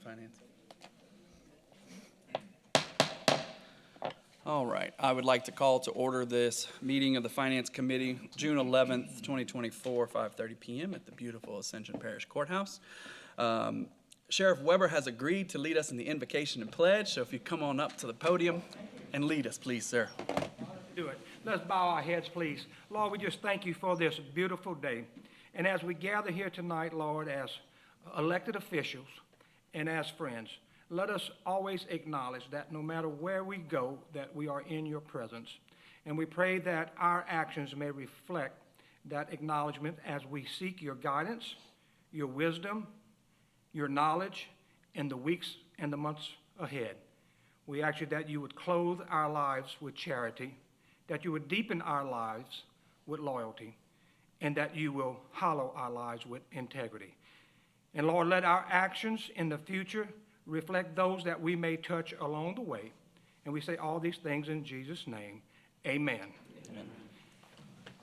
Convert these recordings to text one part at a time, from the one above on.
Finance. All right, I would like to call to order this meeting of the Finance Committee, June 11th, 2024, 5:30 p.m. at the beautiful Ascension Parish Courthouse. Sheriff Weber has agreed to lead us in the invocation and pledge, so if you come on up to the podium and lead us, please, sir. Do it. Let's bow our heads, please. Lord, we just thank you for this beautiful day. And as we gather here tonight, Lord, as elected officials and as friends, let us always acknowledge that no matter where we go, that we are in your presence. And we pray that our actions may reflect that acknowledgement as we seek your guidance, your wisdom, your knowledge in the weeks and the months ahead. We ask you that you would clothe our lives with charity, that you would deepen our lives with loyalty, and that you will hollow our lives with integrity. And Lord, let our actions in the future reflect those that we may touch along the way. And we say all these things in Jesus' name. Amen. Amen.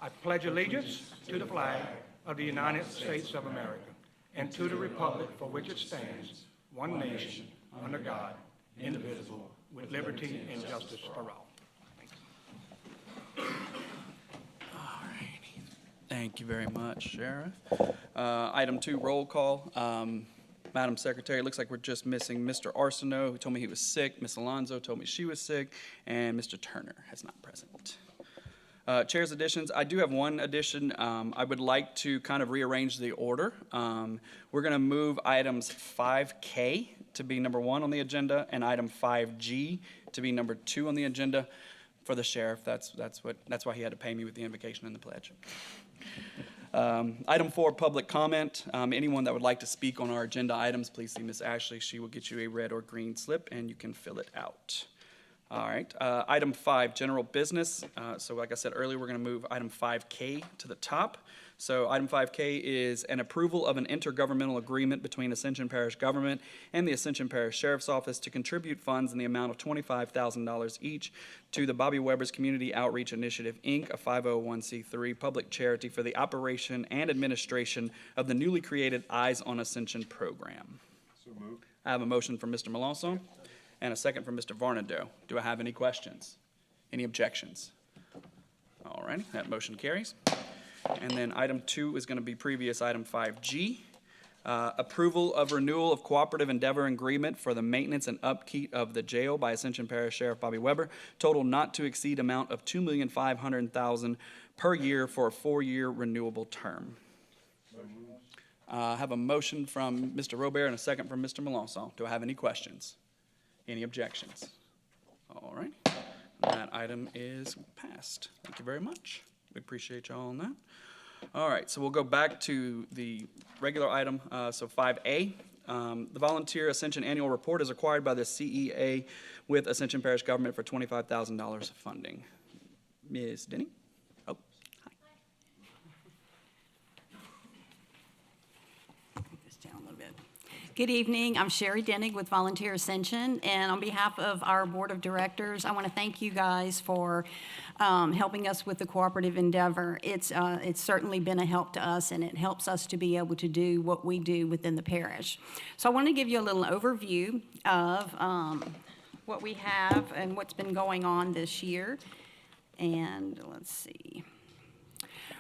I pledge allegiance to the flag of the United States of America and to the republic for which it stands, one nation, under God, indivisible, with liberty and justice for all. Thank you very much, Sheriff. Item 2, roll call. Madam Secretary, it looks like we're just missing Mr. Arsenault, who told me he was sick. Ms. Alonzo told me she was sick, and Mr. Turner has not present. Chair's additions, I do have one addition. I would like to kind of rearrange the order. We're going to move items 5K to be number 1 on the agenda, and item 5G to be number 2 on the agenda. For the sheriff, that's why he had to pay me with the invocation and the pledge. Item 4, public comment. Anyone that would like to speak on our agenda items, please see Ms. Ashley. She will get you a red or green slip, and you can fill it out. All right. Item 5, general business. So like I said earlier, we're going to move item 5K to the top. So item 5K is an approval of an intergovernmental agreement between Ascension Parish government and the Ascension Parish Sheriff's Office to contribute funds in the amount of $25,000 each to the Bobby Weber's Community Outreach Initiative, Inc., a 501c3 public charity for the operation and administration of the newly created Eyes on Ascension program. So moved. I have a motion from Mr. Melanson and a second from Mr. Varnado. Do I have any questions? Any objections? All righty, that motion carries. And then item 2 is going to be previous item 5G. Approval of renewal of cooperative endeavor agreement for the maintenance and upkeep of the jail by Ascension Parish Sheriff Bobby Weber. Total not to exceed amount of $2,500,000 per year for a 4-year renewable term. I have a motion from Mr. Robert and a second from Mr. Melanson. Do I have any questions? Any objections? All right. That item is passed. Thank you very much. We appreciate y'all on that. All right, so we'll go back to the regular item, so 5A. The Volunteer Ascension Annual Report is acquired by the CEA with Ascension Parish Government for $25,000 of funding. Ms. Denny? Oh, hi. Take this down a little bit. Good evening. I'm Sherry Dennig with Volunteer Ascension, and on behalf of our board of directors, I want to thank you guys for helping us with the cooperative endeavor. It's certainly been a help to us, and it helps us to be able to do what we do within the parish. So I want to give you a little overview of what we have and what's been going on this year. And let's see.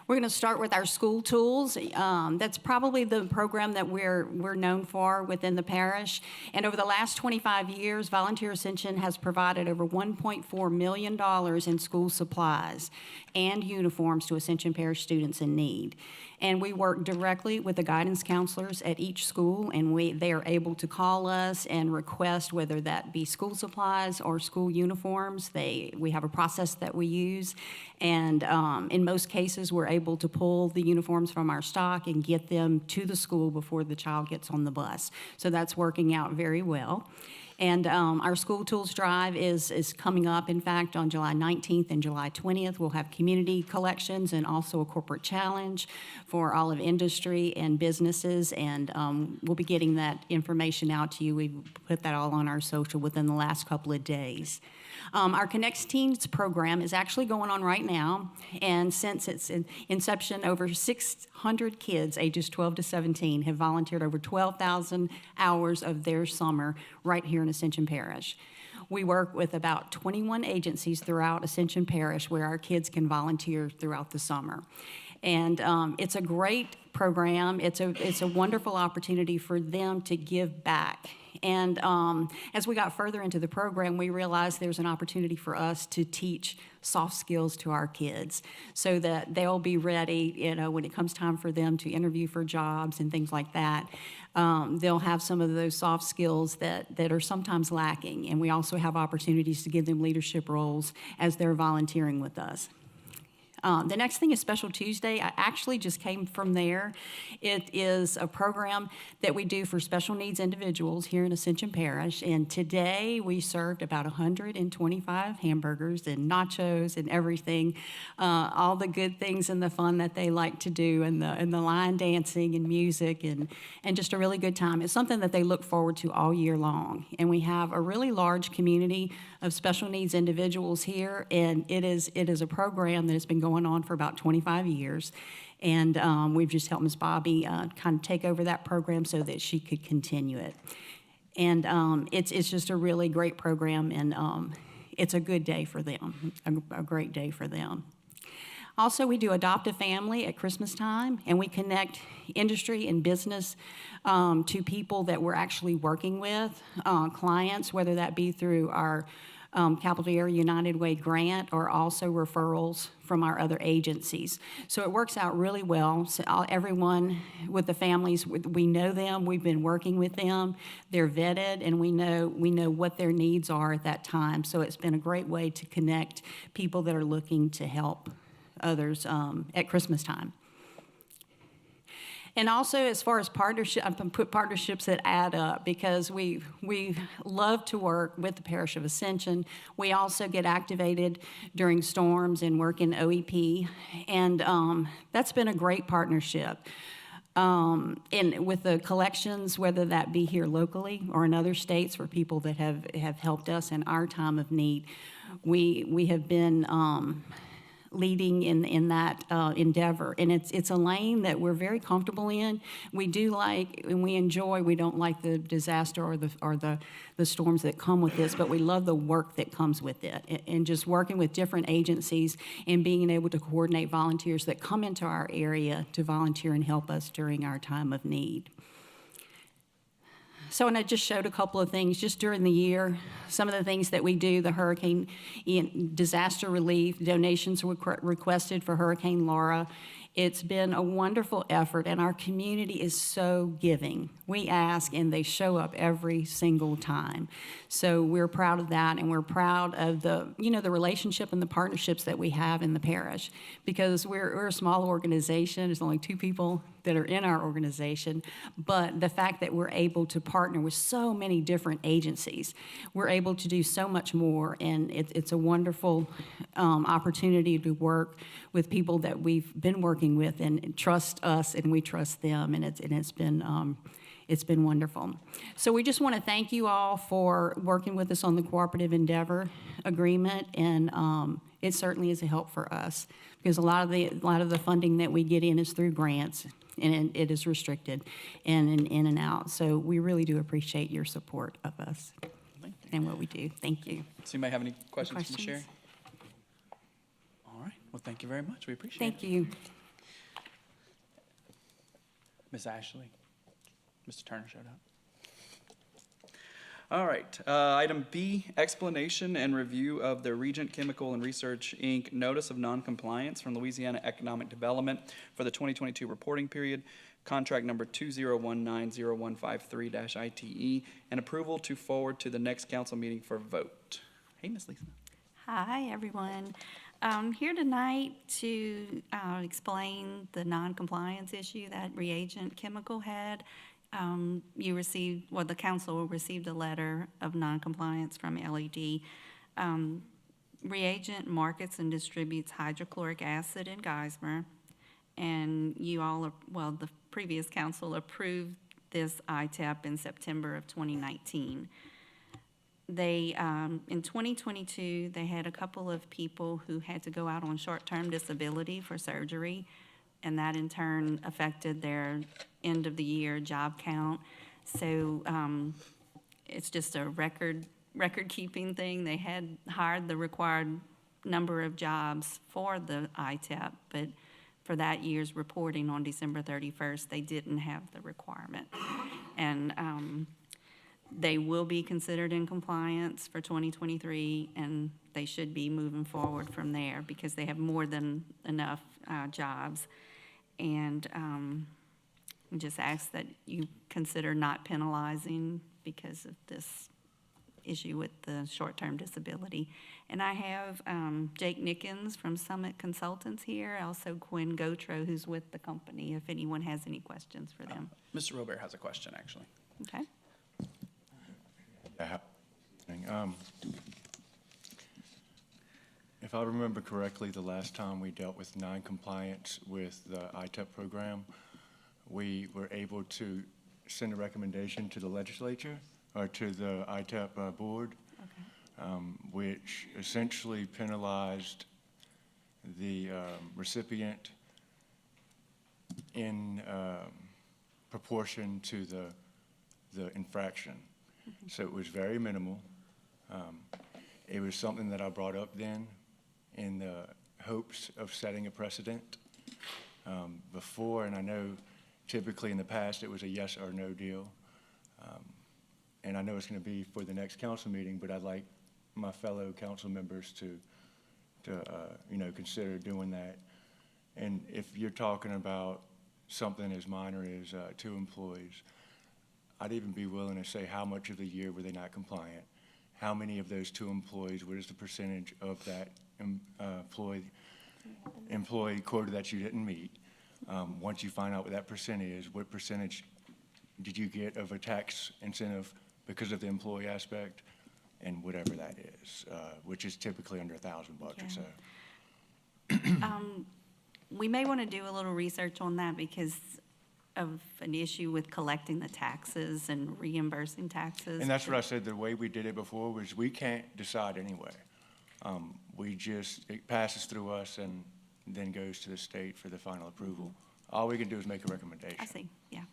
We're going to start with our school tools. That's probably the program that we're known for within the parish. And over the last 25 years, Volunteer Ascension has provided over $1.4 million in school supplies and uniforms to Ascension Parish students in need. And we work directly with the guidance counselors at each school, and they are able to call us and request whether that be school supplies or school uniforms. We have a process that we use, and in most cases, we're able to pull the uniforms from our stock and get them to the school before the child gets on the bus. So that's working out very well. And our School Tools Drive is coming up. In fact, on July 19th and July 20th, we'll have community collections and also a corporate challenge for all of industry and businesses. And we'll be getting that information out to you. We've put that all on our social within the last couple of days. Our Connect Teens program is actually going on right now, and since its inception, over 600 kids ages 12 to 17 have volunteered over 12,000 hours of their summer right here in Ascension Parish. We work with about 21 agencies throughout Ascension Parish where our kids can volunteer throughout the summer. And it's a great program. It's a wonderful opportunity for them to give back. And as we got further into the program, we realized there's an opportunity for us to teach soft skills to our kids so that they'll be ready, when it comes time for them to interview for jobs and things like that. They'll have some of those soft skills that are sometimes lacking. And we also have opportunities to give them leadership roles as they're volunteering with us. The next thing is Special Tuesday. I actually just came from there. It is a program that we do for special needs individuals here in Ascension Parish. And today we served about 125 hamburgers and nachos and everything, all the good things and the fun that they like to do, and the line dancing and music and just a really good time. It's something that they look forward to all year long. And we have a really large community of special needs individuals here, and it is a program that has been going on for about 25 years, and we've just helped Ms. Bobby kind of take over that program so that she could continue it. And it's just a really great program, and it's a good day for them, a great day for them. Also, we do Adopt a Family at Christmas time, and we connect industry and business to people that we're actually working with, clients, whether that be through our Capital Area United Way grant or also referrals from our other agencies. So it works out really well. So everyone with the families, we know them, we've been working with them, they're vetted, and we know what their needs are at that time. So it's been a great way to connect people that are looking to help others at Christmas time. And also, as far as partnership, I'm going to put partnerships that add up, because we love to work with the Parish of Ascension. We also get activated during storms and work in OEP, and that's been a great partnership. And with the collections, whether that be here locally or in other states for people that have helped us in our time of need, we have been leading in that endeavor. And it's a lane that we're very comfortable in. We do like, and we enjoy, we don't like the disaster or the storms that come with this, but we love the work that comes with it. And just working with different agencies and being able to coordinate volunteers that come into our area to volunteer and help us during our time of need. So, and I just showed a couple of things just during the year. Some of the things that we do, the hurricane disaster relief, donations were requested for Hurricane Laura. It's been a wonderful effort, and our community is so giving. We ask, and they show up every single time. So we're proud of that, and we're proud of the relationship and the partnerships that we have in the parish, because we're a small organization. There's only 2 people that are in our organization, but the fact that we're able to partner with so many different agencies, we're able to do so much more, and it's a wonderful opportunity to work with people that we've been working with and trust us, and we trust them, and it's been wonderful. So we just want to thank you all for working with us on the Cooperative Endeavor Agreement, and it certainly is a help for us, because a lot of the funding that we get in is through grants, and it is restricted and in and out. So we really do appreciate your support of us and what we do. Thank you. So you may have any questions for Ms. Sherry? All right. Well, thank you very much. We appreciate it. Thank you. Miss Ashley. Mr. Turner showed up. All right, item B, explanation and review of the Regent Chemical and Research, Inc. Notice of Noncompliance from Louisiana Economic Development for the 2022 reporting period, contract number 2019-0153-ITE, and approval to forward to the next council meeting for vote. Hey, Miss Lisa. Hi, everyone. I'm here tonight to explain the non-compliance issue that Reagent Chemical had. You received, well, the council received a letter of noncompliance from LED. Reagent markets and distributes hydrochloric acid in Geismar. And you all, the previous council approved this ITEP in September of 2019. They, in 2022, they had a couple of people who had to go out on short-term disability for surgery, and that in turn affected their end-of-the-year job count. So it's just a record-keeping thing. They had hired the required number of jobs for the ITEP, but for that year's reporting on December 31st, they didn't have the requirement. And they will be considered in compliance for 2023, and they should be moving forward from there because they have more than enough jobs. And just ask that you consider not penalizing because of this issue with the short-term disability. And I have Jake Nickens from Summit Consultants here, also Quinn Gotro, who's with the company, if anyone has any questions for them. Mr. Robert has a question, actually. Okay? If I remember correctly, the last time we dealt with non-compliance with the ITEP program, we were able to send a recommendation to the legislature or to the ITEP board, which essentially penalized the recipient in proportion to the infraction. So it was very minimal. It was something that I brought up then in the hopes of setting a precedent before, and I know typically in the past it was a yes or no deal. And I know it's going to be for the next council meeting, but I'd like my fellow council members to consider doing that. And if you're talking about something as minor as 2 employees, I'd even be willing to say how much of the year were they not compliant? How many of those 2 employees, what is the percentage of that employee quota that you didn't meet? Once you find out what that percent is, what percentage did you get of a tax incentive because of the employee aspect? And whatever that is, which is typically under $1,000 or so. We may want to do a little research on that because of an issue with collecting the taxes and reimbursing taxes. And that's what I said, the way we did it before was we can't decide anyway. It passes through us and then goes to the state for the final approval. All we can do is make a recommendation. I see, yeah.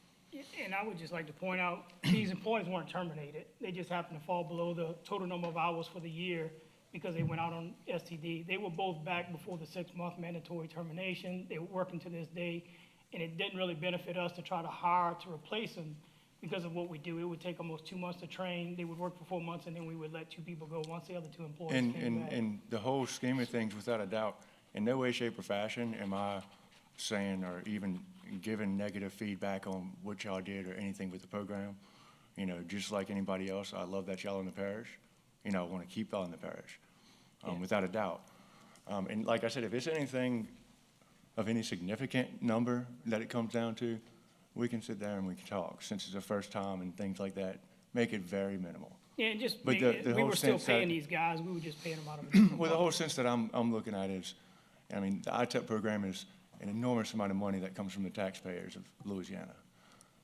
And I would just like to point out, these employees weren't terminated. They just happened to fall below the total number of hours for the year because they went out on STD. They were both back before the 6-month mandatory termination. They were working to this day, and it didn't really benefit us to try to hire to replace them because of what we do. It would take almost 2 months to train. They would work for 4 months, and then we would let 2 people go once the other 2 employees came back. And the whole scheme of things, without a doubt, in no way, shape, or fashion am I saying or even giving negative feedback on what y'all did or anything with the program. Just like anybody else, I love that y'all in the parish. I want to keep y'all in the parish, without a doubt. And like I said, if it's anything of any significant number that it comes down to, we can sit there and we can talk. Since it's the first time and things like that, make it very minimal. Yeah, and just, But the we whole were still sense that- paying these guys. We were just paying them out of a different Well, the bucket. whole sense that I'm looking at is, the ITEP program is an enormous amount of money that comes from the taxpayers of Louisiana.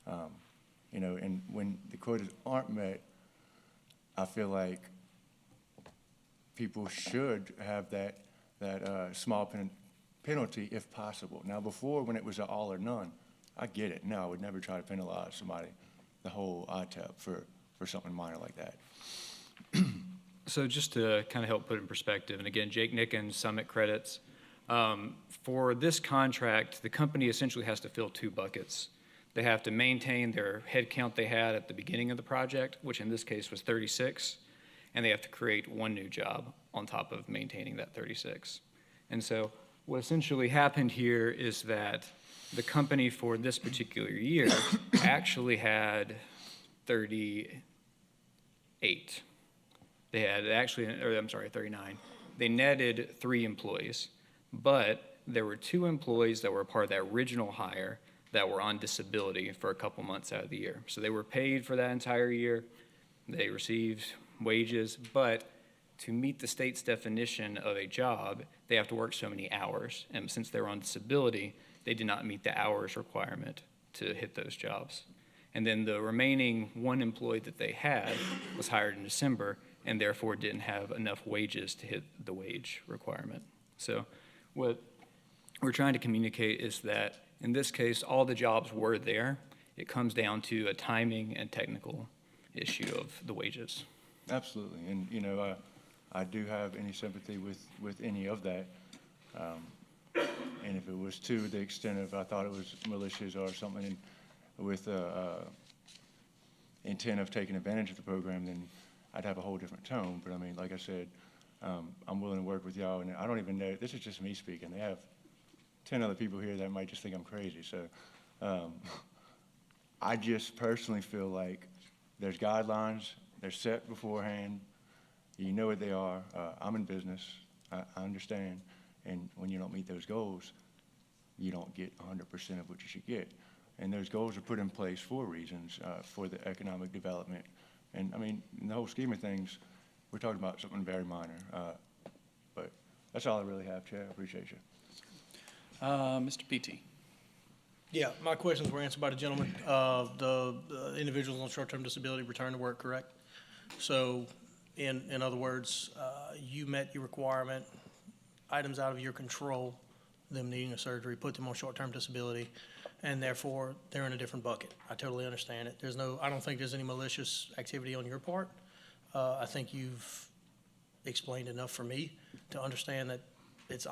And when the quotas aren't met, I feel like people should have that small penalty if possible. Now, before, when it was an all or none, I get it. No, I would never try to penalize somebody, the whole ITEP, for something minor like that. So just to kind of help put it in perspective, and again, Jake Nickens, Summit Credits. For this contract, the company essentially has to fill 2 buckets. They have to maintain their head count they had at the beginning of the project, which in this case was 36, and they have to create 1 new job on top of maintaining that 36. And so what essentially happened here is that the company for this particular year actually had 38. They had 39. They netted 3 employees, but there were 2 employees that were part of that original hire that were on disability for a couple months out of the year. So they were paid for that entire year. They received wages, but to meet the state's definition of a job, they have to work so many hours. And since they're on disability, they did not meet the hours requirement to hit those jobs. And then the remaining one employee that they had was hired in December and therefore didn't have enough wages to hit the wage requirement. So what we're trying to communicate is that in this case, all the jobs were there. It comes down to a timing and technical issue of the wages. Absolutely, and, you know, I do have any sympathy with any of that. And if it was to the extent of, I thought it was malicious or something with intent of taking advantage of the program, then I'd have a whole different tone. But I mean, like I said, I'm willing to work with y'all, and I don't even know, this is just me speaking. They have 10 other people here that might just think I'm crazy. So I just personally feel like there's guidelines, they're set beforehand, you know what they are. I'm in business, I understand, and when you don't meet those goals, you don't get 100% of what you should get. And those goals are put in place for reasons, for the economic development. And I mean, in the whole scheme of things, we're talking about something very minor. But that's all I really have, Chair. I appreciate you. Mr. P.T. Yeah, my questions were answered by the gentleman. The individuals on short-term disability return to work, correct? So, in other words, you met your requirement, items out of your control, them needing a surgery, put them on short-term disability, and therefore, they're in a different bucket. I totally understand it. I don't think there's any malicious activity on your part. I think you've explained enough for me to understand that it's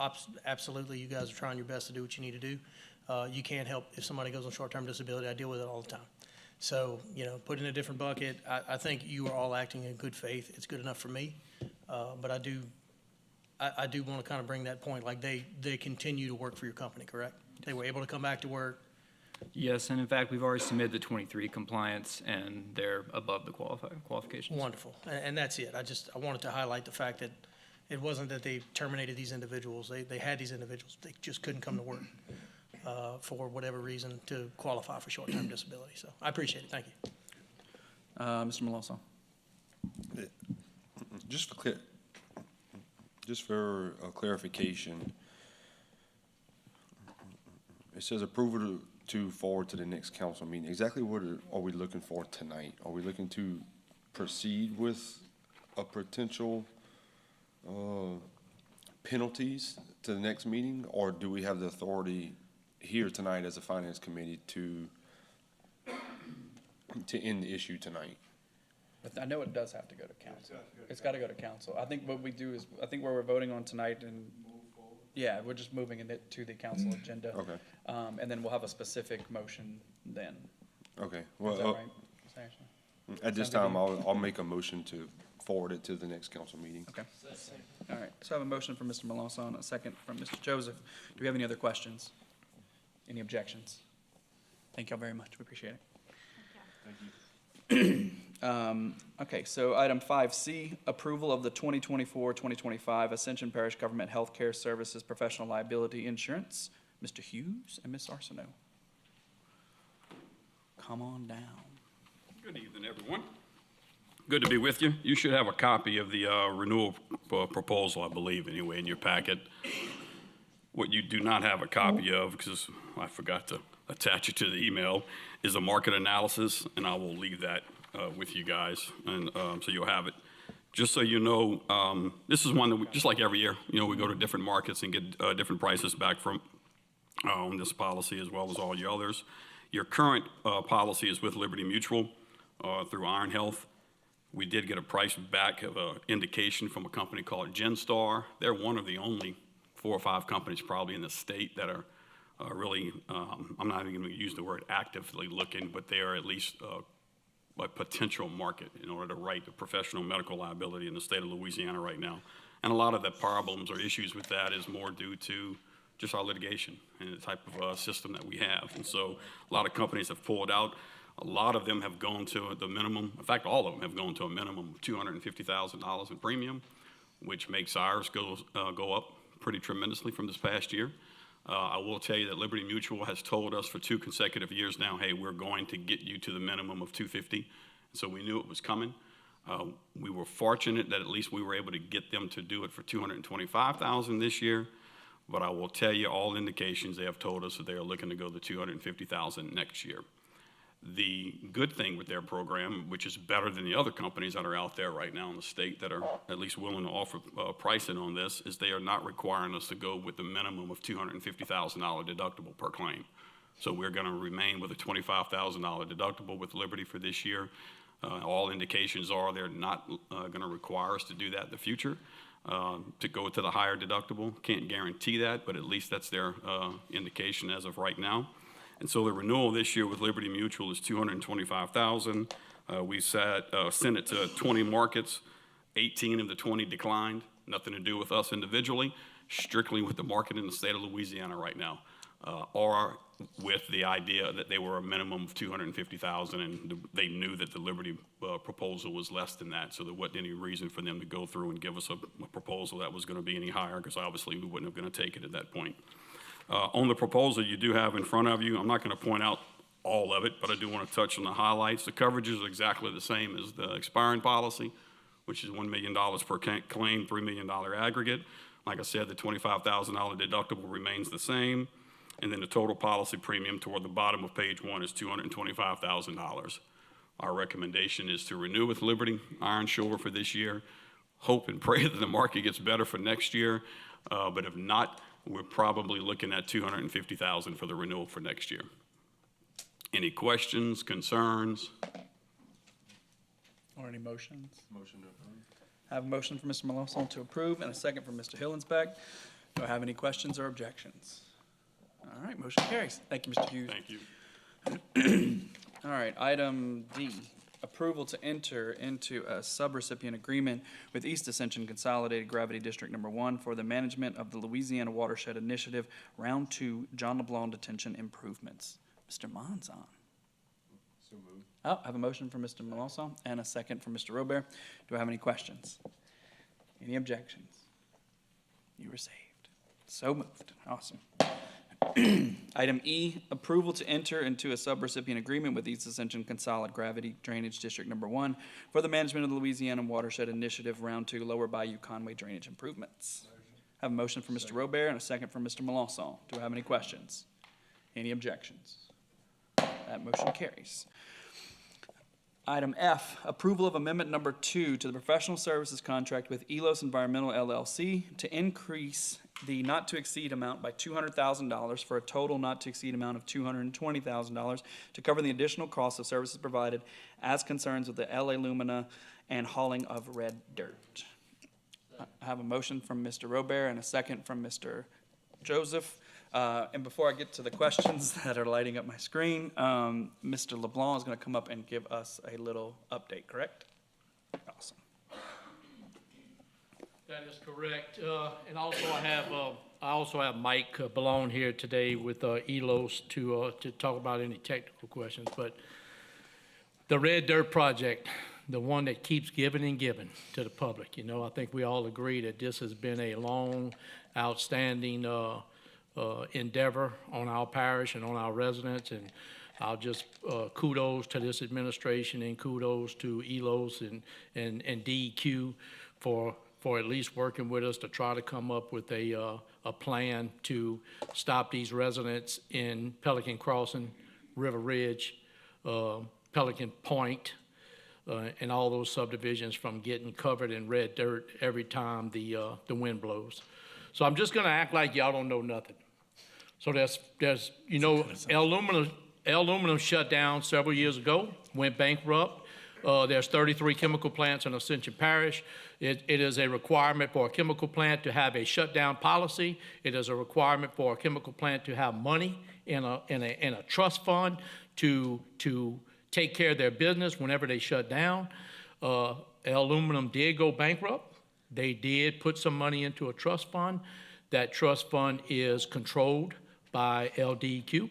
absolutely, you guys are trying your best to do what you need to do. You can't help if somebody goes on short-term disability. I deal with it all the time. So, you know, put in a different bucket. I think you are all acting in good faith. It's good enough for me. But I do want to kind of bring that point, like they continue to work for your company, correct? They were able to come back to work. Yes, and in fact, we've already submitted the 23 compliance, and they're above the qualifications. Wonderful. And that's it. I wanted to highlight the fact that it wasn't that they terminated these individuals. They had these individuals. They just couldn't come to work for whatever reason to qualify for short-term disability. So I appreciate it. Thank you. Mr. Malonzo. Just for clarification, it says approval to forward to the next council meeting. Exactly what are we looking for tonight? Are we looking to proceed with a potential penalties to the next meeting, or do we have the authority here tonight as a finance committee to end the issue tonight? But I know it does have to go to council. It's got to go to council. I think what we do is, I think where we're voting on tonight and, yeah, we're just moving it to the council agenda. Okay. And then we'll have a specific motion then. Okay. Is that Well, right? Is that actually- at this Sound good time, I'll make a motion to forward it to the next council meeting. Okay. All right. So I have a motion from Mr. Malonzo and a second from Mr. Joseph. Do we have any other questions? Any objections? Thank y'all very much. We appreciate it. Okay, so item 5C, approval of the 2024-2025 Ascension Parish Government Healthcare Services Professional Liability Insurance. Mr. Hughes and Ms. Arsenault. Come on down. Good evening, everyone. Good to be with you. You should have a copy of the renewal proposal, I believe, anyway, in your packet. What you do not have a copy of, because I forgot to attach it to the email, is a market analysis, and I will leave that with you guys, and so you'll have it. Just so you know, this is one that, just like every year, you know, we go to different markets and get different prices back from on this policy as well as all your others. Your current policy is with Liberty Mutual through Iron Health. We did get a price back of an indication from a company called Genstar. They're one of the only 4 or 5 companies probably in the state that are really, I'm not even going to use the word actively looking, but they are at least a potential market in order to write the professional medical liability in the state of Louisiana right now. And a lot of the problems or issues with that is more due to just our litigation and the type of system that we have. And so a lot of companies have pulled out. A lot of them have gone to the minimum. In fact, all of them have gone to a minimum of $250,000 in premium, which makes ours go up pretty tremendously from this past year. I will tell you that Liberty Mutual has told us for 2 consecutive years now, hey, we're going to get you to the minimum of 250. So we knew it was coming. We were fortunate that at least we were able to get them to do it for $225,000 this year. But I will tell you, all indications, they have told us that they are looking to go to $250,000 next year. The good thing with their program, which is better than the other companies that are out there right now in the state that are at least willing to offer pricing on this, is they are not requiring us to go with the minimum of $250,000 deductible per claim. So we're going to remain with a $25,000 deductible with Liberty for this year. All indications are they're not going to require us to do that in the future, to go to the higher deductible. Can't guarantee that, but at least that's their indication as of right now. And so the renewal this year with Liberty Mutual is $225,000. We sent it to 20 markets. 18 of the 20 declined. Nothing to do with us individually, strictly with the market in the state of Louisiana right now, or with the idea that they were a minimum of $250,000, and they knew that the Liberty proposal was less than that, so there wasn't any reason for them to go through and give us a proposal that was going to be any higher, because obviously we wouldn't have going to take it at that point. On the proposal you do have in front of you, I'm not going to point out all of it, but I do want to touch on the highlights. The coverages are exactly the same as the expiring policy, which is $1 million per claim, $3 million aggregate. Like I said, the $25,000 deductible remains the same. And then the total policy premium toward the bottom of page 1 is $225,000. Our recommendation is to renew with Liberty Ironshore for this year. Hope and pray that the market gets better for next year. But if not, we're probably looking at $250,000 for the renewal for next year. Any questions, concerns? Or any motions? Motion to approve. I have a motion from Mr. Melanson to approve and a second from Mr. Hillensbeck. Do I have any questions or objections? All right, motion carries. Thank you, Mr. Hughes. Thank you. All right, item D, approval to enter into a subrecipient agreement with East Ascension Consolidated Gravity District Number 1 for the management of the Louisiana Watershed Initiative Round 2 John LeBlanc Detention Improvements. Mr. Monzon. So moved. Oh, I have a motion from Mr. Melanson and a second from Mr. Robert. Do I have any questions? Any objections? You were saved. So moved. Awesome. Item E, approval to enter into a subrecipient agreement with East Ascension Consolidated Gravity Drainage District Number 1 for the management of the Louisiana Watershed Initiative Round 2 Lower Bayou Conway Drainage Improvements. I have a motion from Mr. Robert and a second from Mr. Melanson. Do I have any questions? Any objections? That motion carries. Item F, approval of amendment number 2 to the professional services contract with Elos Environmental LLC to increase the not-to-exceed amount by $200,000 for a total not-to-exceed amount of $220,000 to cover the additional costs of services provided as concerns with the LA Lumina and hauling of red dirt. I have a motion from Mr. Robert and a second from Mr. Joseph. And before I get to the questions that are lighting up my screen, Mr. LeBlanc is going to come up and give us a little update, correct? Awesome. That is correct. And also I also have Mike Ballone here today with ELOS to talk about any technical questions. But the Red Dirt Project, the one that keeps giving and giving to the public, you know, I think we all agree that this has been a long, outstanding endeavor on our parish and on our residents, and I'll just kudos to this administration and kudos to ELOS and DEQ for at least working with us to try to come up with a plan to stop these residents in Pelican Crossing, River Ridge, Pelican Point, and all those subdivisions from getting covered in red dirt every time the wind blows. So I'm just gonna act like y'all don't know nothing. So there's you know, Aluminum shut down several years ago, went bankrupt. There's 33 chemical plants in Ascension Parish. It is a requirement for a chemical plant to have a shutdown policy. It is a requirement for a chemical plant to have money in a trust fund to take care of their business whenever they shut down. Aluminum did go bankrupt. They did put some money into a trust fund. That trust fund is controlled by LDQ.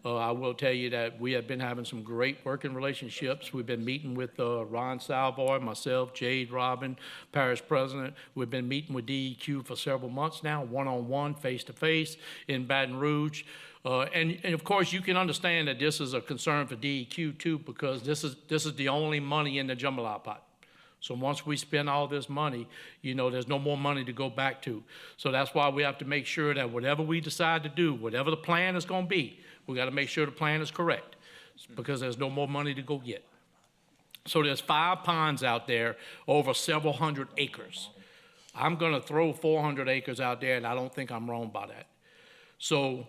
I will tell you that we have been having some great working relationships. We've been meeting with Ron Salvoy, myself, Jade Robin, parish president. We've been meeting with DEQ for several months now, one-on-one, face-to-face in Baton Rouge. And of course, you can understand that this is a concern for DEQ too, because this is the only money in the jambalaya pot. So once we spend all this money, you know, there's no more money to go back to. So that's why we have to make sure that whatever we decide to do, whatever the plan is going to be, we got to make sure the plan is correct, because there's no more money to go get. So there's 5 ponds out there over several hundred acres. I'm going to throw 400 acres out there, and I don't think I'm wrong by that. So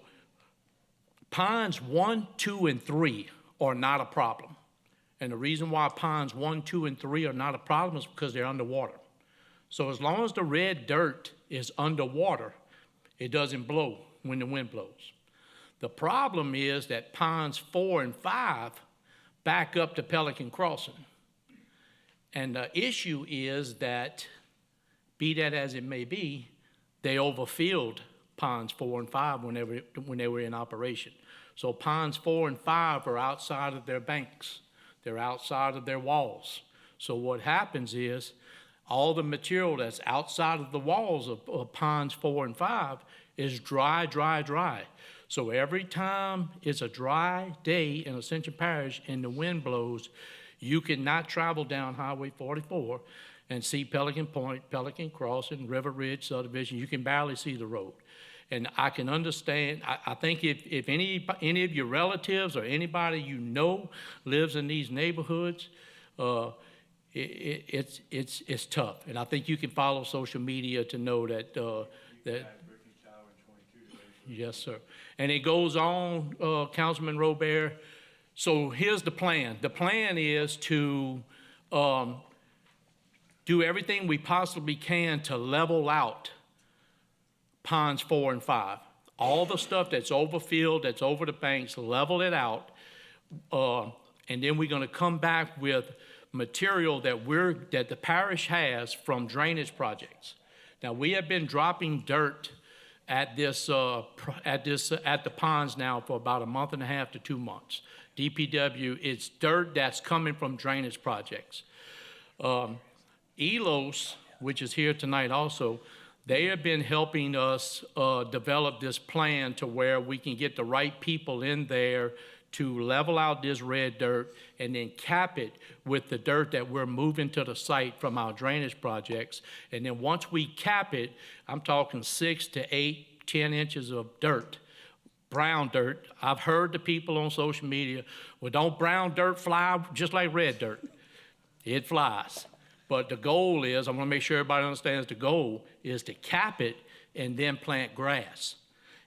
ponds 1, 2, and 3 are not a problem. And the reason why ponds 1, 2, and 3 are not a problem is because they're underwater. So as long as the red dirt is underwater, it doesn't blow when the wind blows. The problem is that ponds 4 and 5 back up to Pelican Crossing. And the issue is that, be that as it may be, they overfilled ponds 4 and 5 when they were in operation. So ponds 4 and 5 are outside of their banks. They're outside of their walls. So what happens is all the material that's outside of the walls of ponds 4 and 5 is dry, dry, dry. So every time it's a dry day in Ascension Parish and the wind blows, you cannot travel down Highway 44 and see Pelican Point, Pelican Crossing, River Ridge subdivision. You can barely see the road. And I can understand, I think if any of your relatives or anybody you know lives in these neighborhoods, it's tough. And I think you can follow social media to know that, yes, sir. And it goes on, Councilman Robert. So here's the plan. The plan is to do everything we possibly can to level out ponds 4 and 5. All the stuff that's overfilled, that's over the banks, level it out. And then we're going to come back with material that the parish has from drainage projects. Now, we have been dropping dirt at the ponds now for about a month and a half to 2 months. DPW, it's dirt that's coming from drainage projects. ELOS, which is here tonight also, they have been helping us develop this plan to where we can get the right people in there to level out this red dirt and then cap it with the dirt that we're moving to the site from our drainage projects. And then once we cap it, I'm talking 6 to 8, 10 inches of dirt, brown dirt. I've heard the people on social media, well, don't brown dirt fly just like red dirt? It flies. But the goal is, I want to make sure everybody understands the goal is to cap it and then plant grass.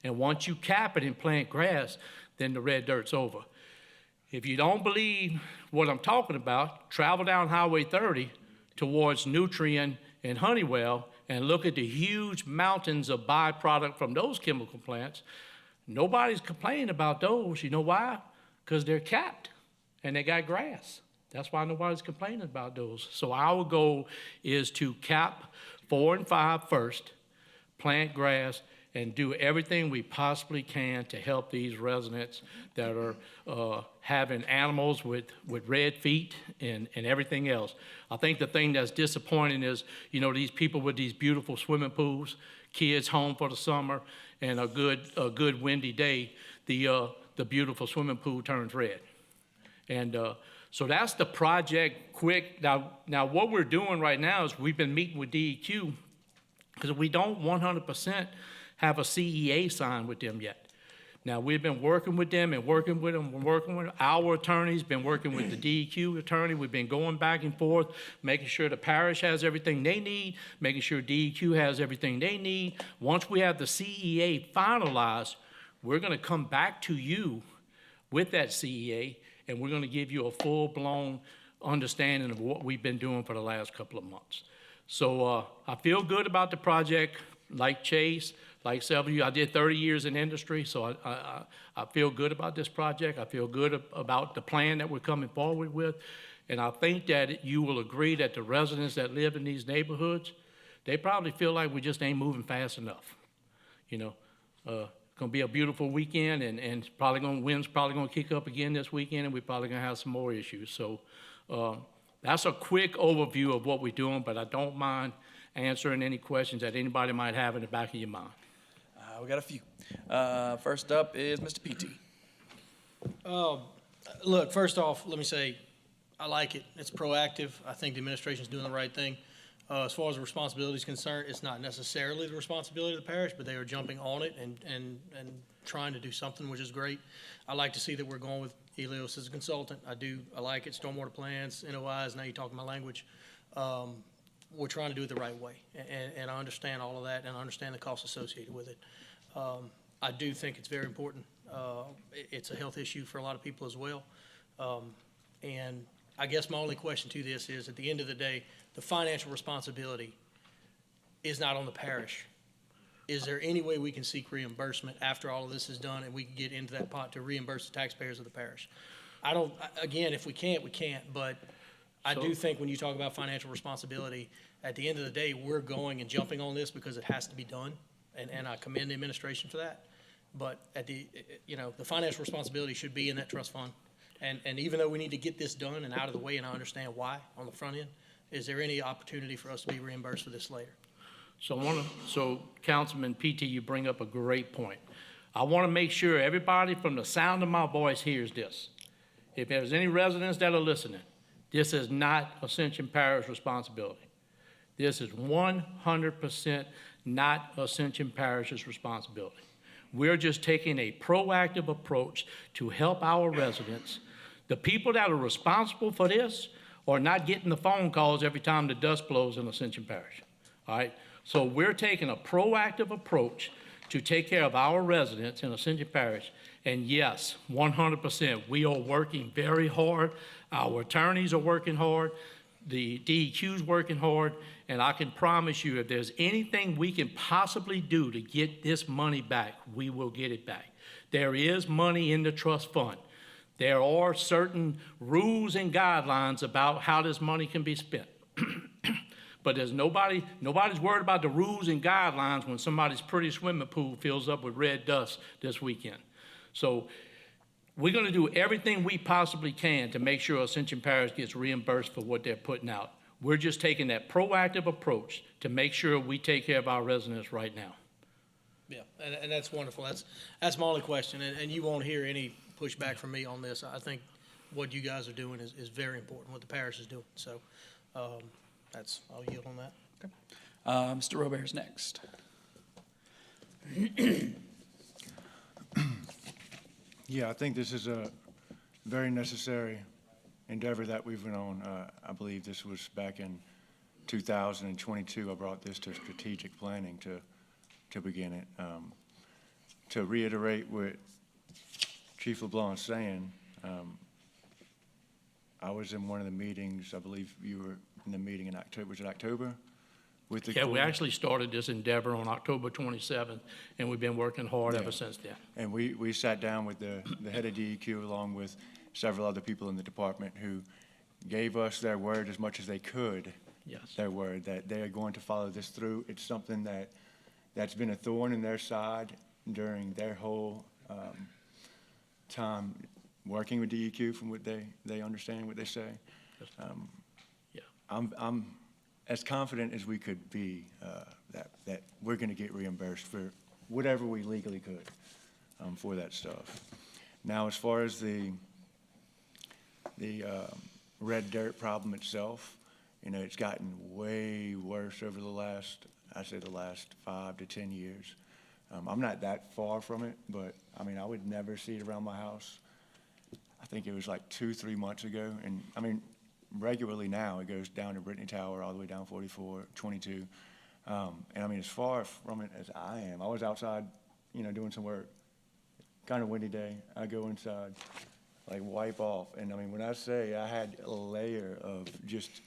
And once you cap it and plant grass, then the red dirt's over. If you don't believe what I'm talking about, travel down Highway 30 towards Nutrien and Honeywell and look at the huge mountains of byproduct from those chemical plants. Nobody's complaining about those. You know why? Because they're capped and they got grass. That's why nobody's complaining about those. So our goal is to cap 4 and 5 first, plant grass, and do everything we possibly can to help these residents that are having animals with red feet and everything else. I think the thing that's disappointing is, you know, these people with these beautiful swimming pools, kids home for the summer, and a good windy day, the beautiful swimming pool turns red. And so that's the project quick. Now what we're doing right now is we've been meeting with DEQ because we don't 100% have a CEA signed with them yet. Now, we've been working with them and working with our attorneys, been working with the DEQ attorney. We've been going back and forth, making sure the parish has everything they need, making sure DEQ has everything they need. Once we have the CEA finalized, we're going to come back to you with that CEA, and we're going to give you a full-blown understanding of what we've been doing for the last couple of months. So I feel good about the project, like Chase, like several of you. I did 30 years in industry, so I feel good about this project. I feel good about the plan that we're coming forward with. And I think that you will agree that the residents that live in these neighborhoods, they probably feel like we just ain't moving fast enough. You know, gonna be a beautiful weekend, and it's probably wind's probably gonna kick up again this weekend, and we're probably gonna have some more issues. So, that's a quick overview of what we're doing, but I don't mind answering any questions that anybody might have in the back of your mind. We got a few. First up is Mr. PT. Look, first off, let me say, I like it. It's proactive. I think the administration's doing the right thing. As far as the responsibility is concerned, it's not necessarily the responsibility of the parish, but they are jumping on it and trying to do something, which is great. I like to see that we're going with Elios as a consultant. I like it. Stormwater plans, NOIs, now you're talking my language. We're trying to do it the right way, and I understand all of that, and I understand the costs associated with it. I do think it's very important. It's a health issue for a lot of people as well. And I guess my only question to this is, at the end of the day, the financial responsibility is not on the parish. Is there any way we can seek reimbursement after all of this is done and we can get into that pot to reimburse the taxpayers of the parish? Again, if we can't, we can't, but I do think when you talk about financial responsibility, at the end of the day, we're going and jumping on this because it has to be done, and I commend the administration for that. But the financial responsibility should be in that trust fund. And even though we need to get this done and out of the way, and I understand why on the front end, is there any opportunity for us to be reimbursed for this later? So Councilman PT, you bring up a great point. I want to make sure everybody from the sound of my voice hears this. If there's any residents that are listening, this is not Ascension Parish responsibility. This is 100% not Ascension Parish's responsibility. We're just taking a proactive approach to help our residents. The people that are responsible for this are not getting the phone calls every time the dust blows in Ascension Parish, all right? So we're taking a proactive approach to take care of our residents in Ascension Parish. And yes, 100%, we are working very hard. Our attorneys are working hard. The DEQ's working hard. And I can promise you, if there's anything we can possibly do to get this money back, we will get it back. There is money in the trust fund. There are certain rules and guidelines about how this money can be spent. But there's nobody's worried about the rules and guidelines when somebody's pretty swimming pool fills up with red dust this weekend. So we're going to do everything we possibly can to make sure Ascension Parish gets reimbursed for what they're putting out. We're just taking that proactive approach to make sure we take care of our residents right now. Yeah, and that's wonderful. That's my only question, and you won't hear any pushback from me on this. I think what you guys are doing is very important, what the parish is doing. So I'll yield on that. Okay. Mr. Robert's next. Yeah, I think this is a very necessary endeavor that we've been on. I believe this was back in 2022. I brought this to strategic planning to begin it. To reiterate what Chief LeBlanc is saying, I was in one of the meetings, I believe you were in the meeting in October, was it October? Yeah, we actually started this endeavor on October 27th, and we've been working hard ever since then. And we sat down with the head of DEQ along with several other people in the department who gave us their word as much as they could. Yes. Their word that they are going to follow this through. It's something that's been a thorn in their side during their whole time working with DEQ, from what they understand, what they say. Yeah. I'm as confident as we could be that we're going to get reimbursed for whatever we legally could for that stuff. Now, as far as the red dirt problem itself, it's gotten way worse over the last 5 to 10 years. I'm not that far from it, but I would never see it around my house. I think it was like 2-3 months ago, and regularly now it goes down to Brittany Tower all the way down 44, 22. And as far from it as I am, I was outside, doing some work, kind of windy day. I go inside, wipe off. And when I say I had a layer of just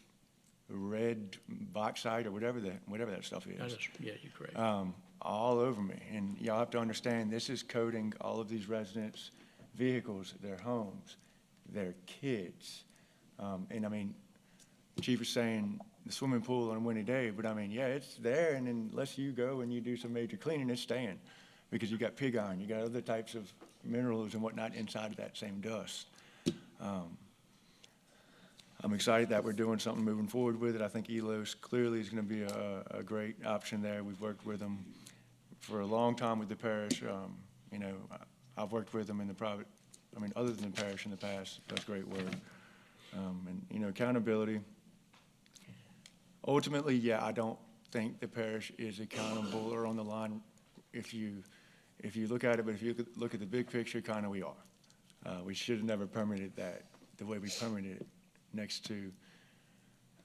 red bauxite or whatever that stuff is. Yeah, you're correct. All over me. And y'all have to understand, this is coating all of these residents' vehicles, their homes, their kids. Chief was saying the swimming pool on a windy day, but yeah, it's there, and unless you go and you do some major cleaning, it's staying. because you got pig iron, you got other types of minerals and whatnot inside of that same dust. I'm excited that we're doing something moving forward with it. I think ELOS clearly is going to be a great option there. We've worked with them for a long time with the parish. You know, I've worked with them in the private, other than the parish in the past. That's great work. And, you know, accountability. Ultimately, yeah, I don't think the parish is accountable or on the line if you look at it, but if you look at the big picture, kind of we are. We should have never permitted that the way we permitted it next to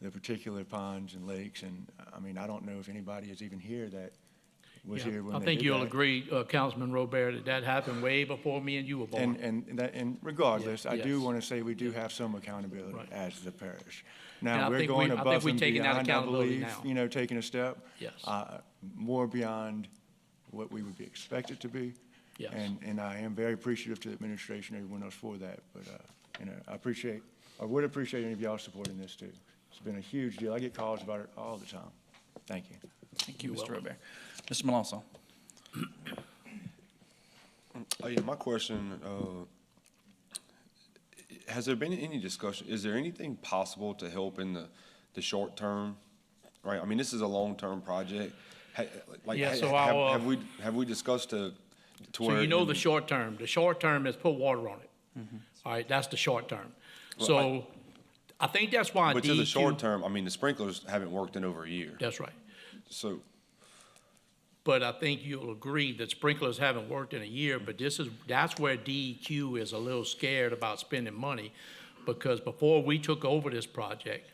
the particular ponds and lakes. And, I don't know if anybody is even here that was Yeah, here when I they think did you'll that. agree, Councilman Robert, that happened way before me and you were born. And regardless, I do Yes. want to say we do have some accountability Right. as the parish. And Now, I we're think going I think above we're and taking that beyond, I accountability believe, now. taking a step. Yes. More beyond what we would be expected to be. Yes. And I am very appreciative to the administration, and everyone else for that. But, I would appreciate any of y'all supporting this too. It's been a huge deal. I get calls about it all the time. Thank you. Thank you, Mr. Robert. Mr. Malonzo? Oh, yeah, my question, has there been any discussion, is there anything possible to help in the short term? Right, this is a long-term project. Yeah, so I'll, Have we discussed to So where? you know the short term is put water on it. All right, that's the short term. So I think that's why But to the short DEQ, term, the sprinklers haven't worked in over a year. that's right. So, But I think you'll agree that sprinklers haven't worked in a year, but that's where DEQ is a little scared about spending money, because before we took over this project,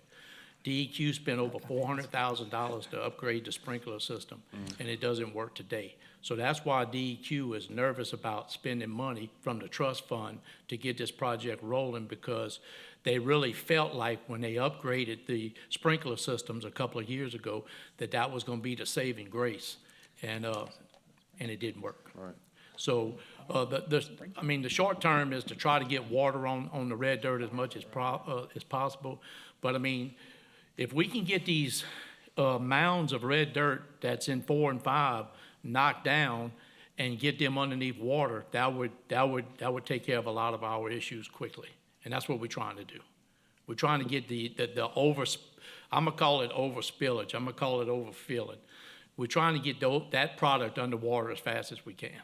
DEQ spent over $400,000 to upgrade the sprinkler system, and it doesn't work today. So that's why DEQ is nervous about spending money from the trust fund to get this project rolling, because they really felt like when they upgraded the sprinkler systems a couple of years ago, that was gonna be the saving grace, and it didn't work. right. So, the short term is to try to get water on the red dirt as much as possible. But if we can get these, mounds of red dirt that's in 4 and 5 knocked down and get them underneath water, that would take care of a lot of our issues quickly. And that's what we're trying to do. We're trying to get I'm gonna call it overspillage, I'm gonna call it overfilling. We're trying to get that product underwater as fast as we can.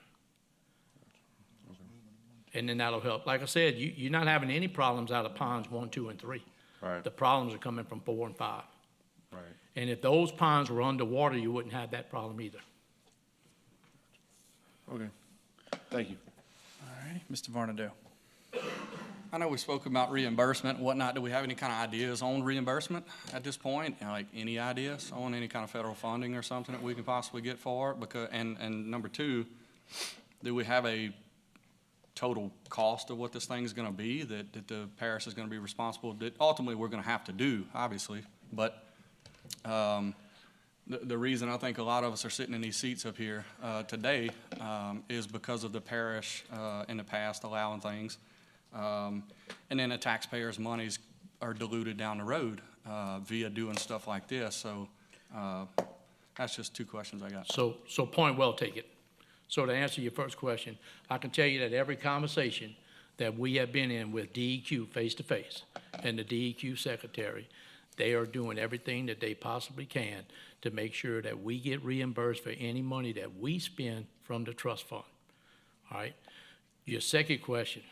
And then that'll help. Like I said, you're not having any problems out of ponds 1, 2, and 3. Right. The problems are coming from 4 and 5. Right. And if those ponds were underwater, you wouldn't have that problem either. Okay. Thank you. All righty, Mr. Varnado. I know we spoke about reimbursement and whatnot. Do we have any kind of ideas on reimbursement at this point? Like, any ideas on any kind of federal funding or something that we can possibly get for it? Because, and number two, do we have a total cost of what this thing is gonna be that the parish is gonna be responsible, that ultimately we're gonna have to do, obviously? But, the reason I think a lot of us are sitting in these seats up here today is because of the parish in the past allowing things. And then the taxpayers' monies are diluted down the road via doing stuff like this. So that's just two questions I got. So point well taken. So to answer your first question, I can tell you that every conversation that we have been in with DEQ face-to-face and the DEQ secretary, they are doing everything that they possibly can to make sure that we get reimbursed for any money that we spend from the trust fund. All right? Your second question.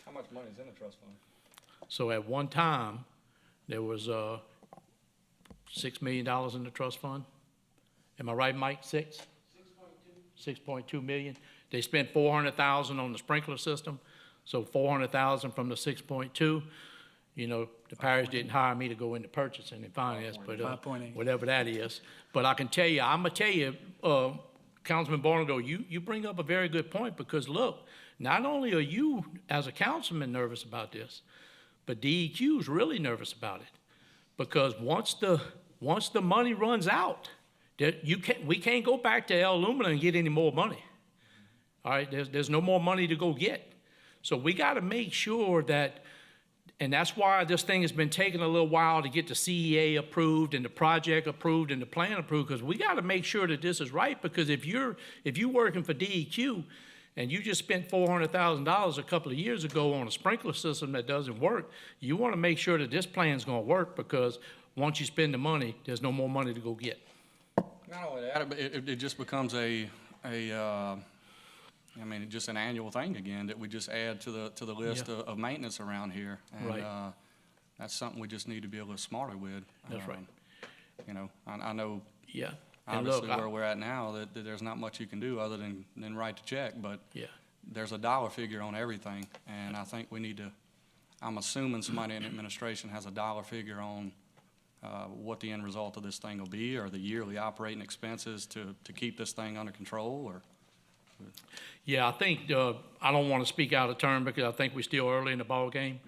How much money is in the trust fund? So at one time, there was $6 million in the trust fund. Am I right, Mike? 6.2 million. They spent 400,000 on the sprinkler system, so 400,000 from the 6.2. The parish didn't hire me to go into purchasing and finance, but 5.8. whatever that is. But I can tell you, I'm gonna tell you, Councilman Barnado, you bring up a very good point, because look, not only are you as a councilman nervous about this, but DEQ is really nervous about it, because once the money runs out, we can't go back to El Lumina and get any more money. All right, there's no more money to go get. So we got to make sure that And that's why this thing has been taking a little while to get the CEA approved and the project approved and the plan approved, because we got to make sure that this is right, because if you're working for DEQ and you just spent $400,000 a couple of years ago on a sprinkler system that doesn't work, you want to make sure that this plan's going to work, because once you spend the money, there's no more money to go get. Not only that, but it just becomes just an annual thing again that we just add to the list Yeah. of maintenance around here. And, Right. that's something we just need to be a little smarter with. That's right. You know, I know Yeah. And look, obviously where we're at now, that there's not much you can do other than write the check, but Yeah. there's a dollar figure on everything. And I think we need to, I'm assuming somebody in administration has a dollar figure on what the end result of this thing will be, or the yearly operating expenses to keep this thing under control, or. Yeah, I think, I don't want to speak out of turn because I think we're still early in the ballgame,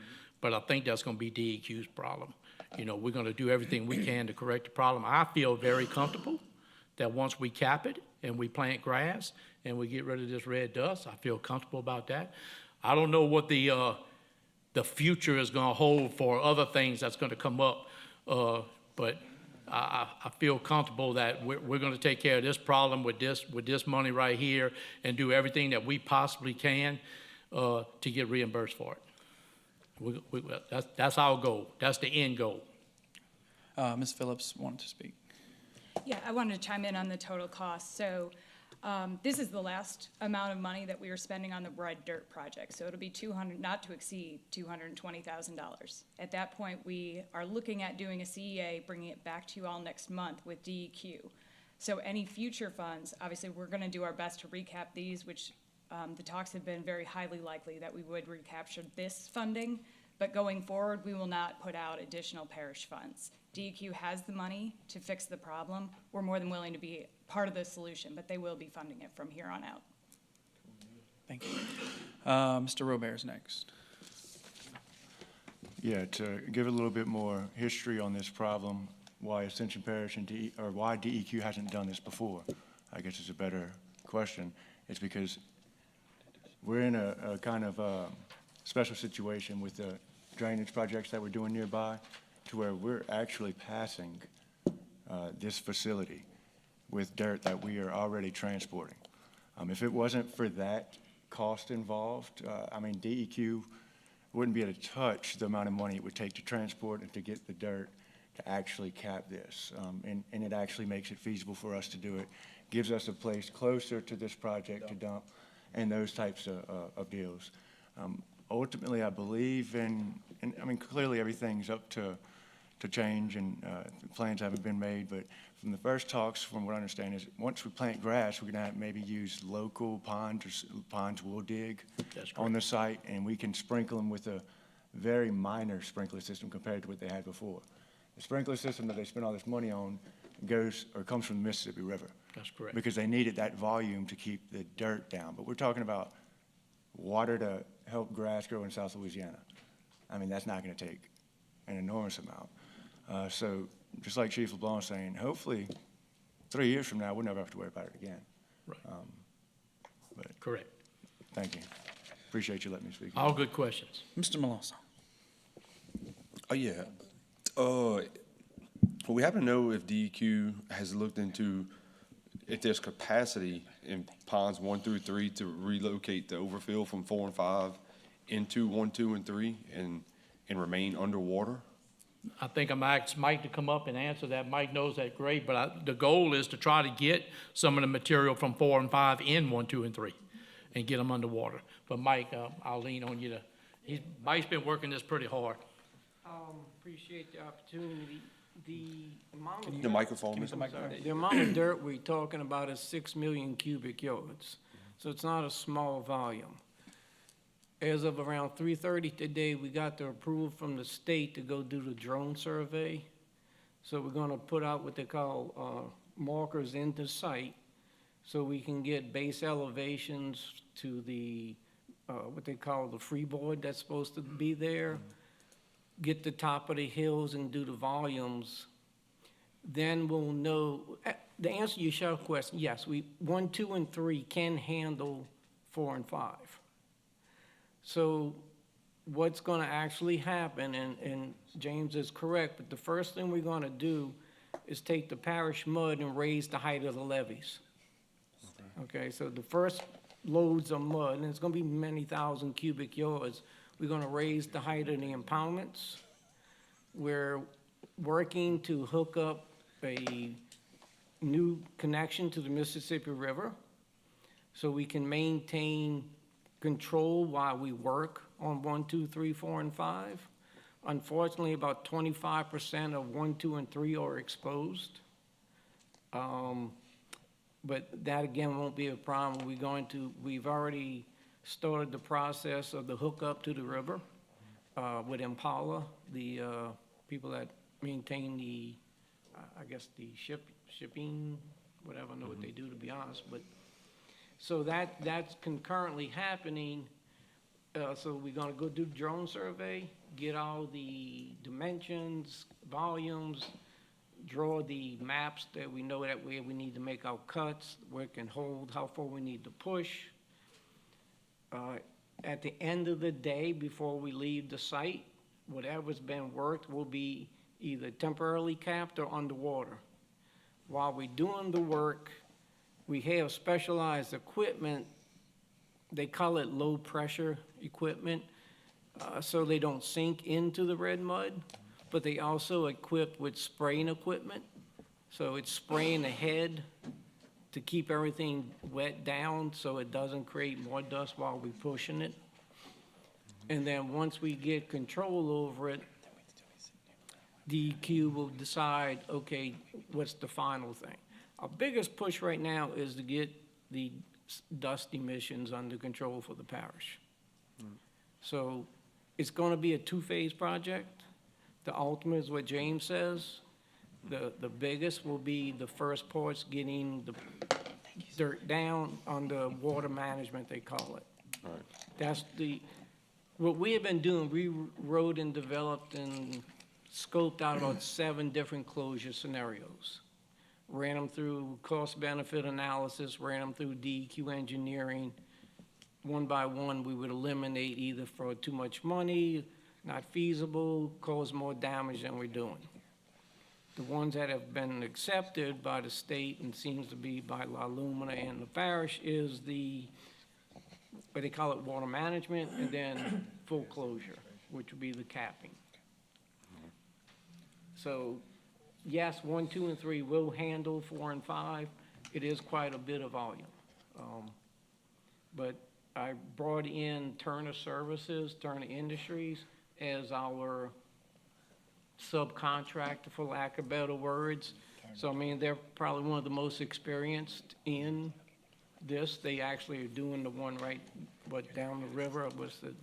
but I think that's going to be DEQ's problem. You know, we're going to do everything we can to correct the problem. I feel very comfortable that once we cap it and we plant grass and we get rid of this red dust, I feel comfortable about that. I don't know what the future is going to hold for other things that's going to come up, but I feel comfortable that we're going to take care of this problem with this money right here and do everything that we possibly can to get reimbursed for it. That's our goal. That's the end goal. Ms. Phillips wanted to speak. Yeah, I wanted to chime in on the total cost. So this is the last amount of money that we are spending on the red dirt project. So it'll be not to exceed $220,000. At that point, we are looking at doing a CEA, bringing it back to you all next month with DEQ. So any future funds, obviously, we're going to do our best to recap these, which the talks have been very highly likely that we would recapture this funding. But going forward, we will not put out additional parish funds. DEQ has the money to fix the problem. We're more than willing to be part of the solution, but they will be funding it from here on out. Thank you. Mr. Robert's next. Yeah, to give a little bit more history on this problem, why Ascension Parish and why DEQ hasn't done this before, I guess is a better question. It's because we're in a kind of special situation with the drainage projects that we're doing nearby, to where we're actually passing this facility with dirt that we are already transporting. If it wasn't for that cost involved, DEQ wouldn't be able to touch the amount of money it would take to transport and to get the dirt to actually cap this. And it actually makes it feasible for us to do it, gives us a place closer to this project to dump, and those types of deals. Ultimately, I believe clearly everything's up to change, and plans haven't been made, but from the first talks, from what I understand, is once we plant grass, we're gonna have maybe use local ponds, or ponds we'll dig on the site, and we can sprinkle them with a very minor sprinkler system compared to what they had before. The sprinkler system that they spend all this money on comes from the Mississippi River. That's correct. Because they needed that volume to keep the dirt down. But we're talking about water to help grass grow in South Louisiana. That's not gonna take an enormous amount. So just like Chief LeBlanc was saying, hopefully 3 years from now, we'll never have to worry about it again. Right. But Correct. thank you. Appreciate you letting me speak. All good questions. Mr. Malonzo. Yeah. We happen to know if DEQ has looked into if there's capacity in ponds 1 through 3 to relocate the overfill from 4 and 5 into 1, 2, and 3 and remain underwater. I think I'm asked Mike to come up and answer that. Mike knows that great, but the goal is to try to get some of the material from 4 and 5 in 1, 2, and 3 and get them underwater. But Mike, I'll lean on you Mike's been working this pretty hard. Appreciate the opportunity. The amount of The microphone, Give me the microphone. the amount of dirt we're talking about is 6 million cubic yards, so it's not a small volume. As of around 3:30 today, we got the approval from the state to go do the drone survey. So we're gonna put out what they call markers into site, so we can get base elevations to the what they call the freeboard that's supposed to be there, get the top of the hills and do the volumes. Then we'll know, the answer to your short question, yes, 1, 2, and 3 can handle 4 and 5. So what's gonna actually happen, and James is correct, but the first thing we're gonna do is take the parish mud and raise the height of the levees. Okay, so the first loads of mud, and it's gonna be many thousand cubic yards, we're gonna raise the height of the impoundments. We're working to hook up a new connection to the Mississippi River so we can maintain control while we work on 1, 2, 3, 4, and 5. Unfortunately, about 25% of 1, 2, and 3 are exposed. But that again won't be a problem. We've already started the process of the hookup to the river with Impala, the people that maintain the, I guess, the shipping, whatever, I know what they do, to be honest, but, so that's concurrently happening. So we're gonna go do the drone survey, get all the dimensions, volumes, draw the maps that we know that where we need to make our cuts, where it can hold, how far we need to push. At the end of the day, before we leave the site, whatever's been worked will be either temporarily capped or underwater. While we're doing the work, we have specialized equipment, they call it low-pressure equipment, so they don't sink into the red mud, but they also equipped with spraying equipment. So it's spraying the head to keep everything wet down so it doesn't create more dust while we're pushing it. And then once we get control over it, DEQ will decide, okay, what's the final thing? Our biggest push right now is to get the dust emissions under control for the parish. So it's gonna be a two-phase project. The ultimate is what James says. The biggest will be the first parts getting the dirt down on the water management, they call it. That's what we have been doing, we wrote and developed and scoped out about 7 different closure scenarios. Ran them through cost-benefit analysis, ran them through DEQ engineering. One by one, we would eliminate either for too much money, not feasible, cause more damage than we're doing. The ones that have been accepted by the state and seems to be by La Lumina and the parish is what they call it, water management, and then full closure, which would be the capping. So, yes, 1, 2, and 3 will handle 4 and 5. It is quite a bit of volume. But I brought in Turner Services, Turner Industries, as our subcontractor, for lack of better words. So, I mean, they're probably one of the most experienced in this. They actually are doing the one right, down the river, was the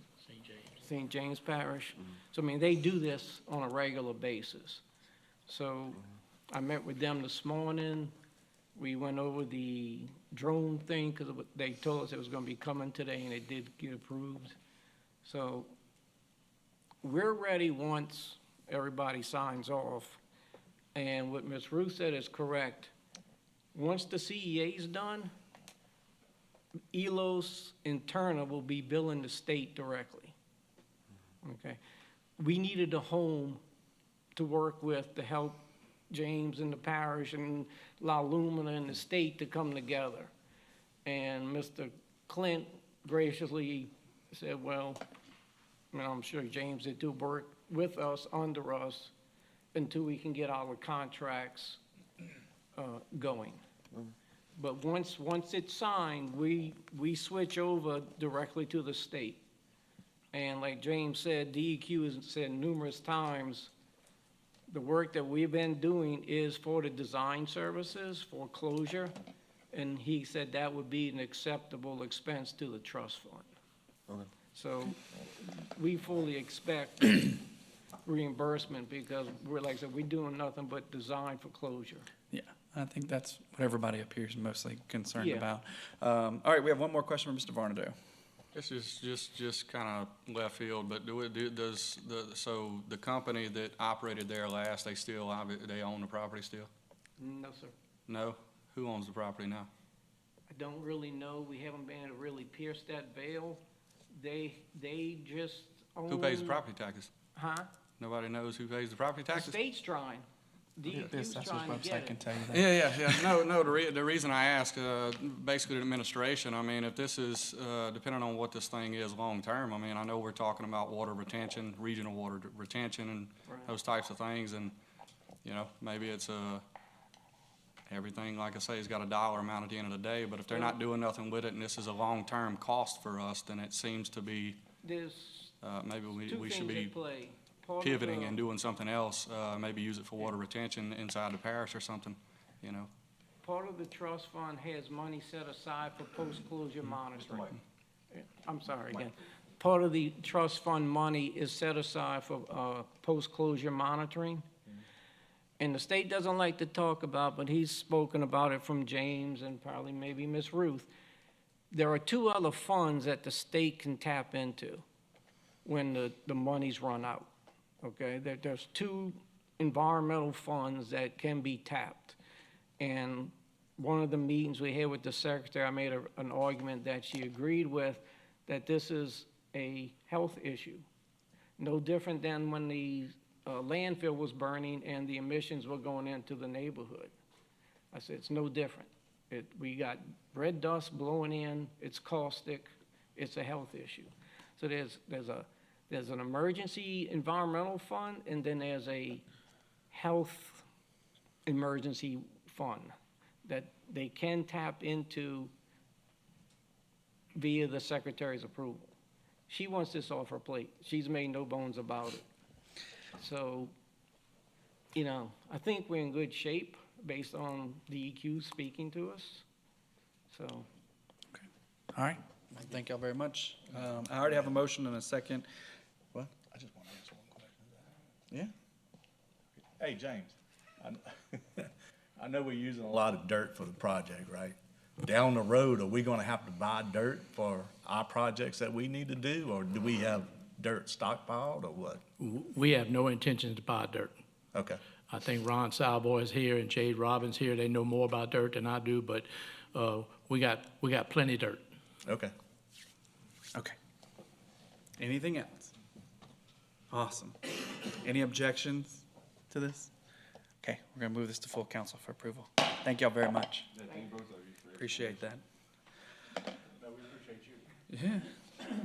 St. James Parish. So, I mean, they do this on a regular basis. So, I met with them this morning. We went over the drone thing, because they told us it was gonna be coming today, and it did get approved. So, we're ready once everybody signs off. And what Ms. Ruth said is correct. Once the CEA is done, ELOS and Turner will be billing the state directly. Okay? We needed a home to work with to help James and the parish and La Lumina and the state to come together. And Mr. Clint graciously said, well, I mean, I'm sure James did too, work with us, under us, until we can get all the contracts going. But once it's signed, we switch over directly to the state. And like James said, DEQ has said numerous times, the work that we've been doing is for the design services, for closure, and he said that would be an acceptable expense to the trust fund. Okay. So we fully expect reimbursement because we're, like I said, we're doing nothing but design for closure. Yeah, I think that's what everybody appears mostly concerned Yeah. about. All right, we have one more question from Mr. Varnado. This is just kind of left field, but so the company that operated there last, they own the property still? No, sir. No? Who owns the property now? I don't really know. We haven't been able to really pierce that veil. They just Who pays the own- property taxes? Huh? Nobody knows who pays the property The taxes? state's trying. DEQ's trying to get it. tell you that. Yeah. No, the reason I ask, basically the administration, I mean, if this is, depending on what this thing is long-term, I mean, I know we're talking about water retention, regional water retention and those types of things, and, you know, maybe it's, everything, like I say, has got a dollar amount at the end of the day, but if they're not doing nothing with it and this is a long-term cost for us, then it seems to be, There's maybe two we should things be at play. Part of pivoting the- and doing something else, maybe use it for water retention inside the parish or something, you know? Part of the trust fund has money set aside for post-closure monitoring. I'm sorry, again. Part of the trust fund money is set aside for post-closure monitoring. And the state doesn't like to talk about, but he's spoken about it from James and probably maybe Miss Ruth. There are two other funds that the state can tap into when the money's run out, okay? There's two environmental funds that can be tapped. And one of the meetings we had with the secretary, I made an argument that she agreed with, that this is a health issue. No different than when the landfill was burning and the emissions were going into the neighborhood. I said, it's no different. We got red dust blowing in, it's caustic, it's a health issue. So there's an emergency environmental fund, and then there's a health emergency fund that they can tap into via the secretary's approval. She wants this off her plate. She's made no bones about it. So, you know, I think we're in good shape based on DEQ speaking to us. So, All right, thank y'all very much. I already have a motion and a second. What? I just want to ask one question. Yeah? Hey, James, I know we're using a lot of dirt for the project, right? Down the road, are we gonna have to buy dirt for our projects that we need to do, or do we have dirt stockpiled, or what? We have no intention to buy dirt. Okay, I think Ron Salvo is here and Jade Robbins here. They know more about dirt than I do, but we got plenty of dirt. okay. Okay. Anything else? Awesome. Any objections to this? Okay, we're gonna move this to full council for approval. Thank y'all very much. Appreciate that. No, we appreciate you. Yeah.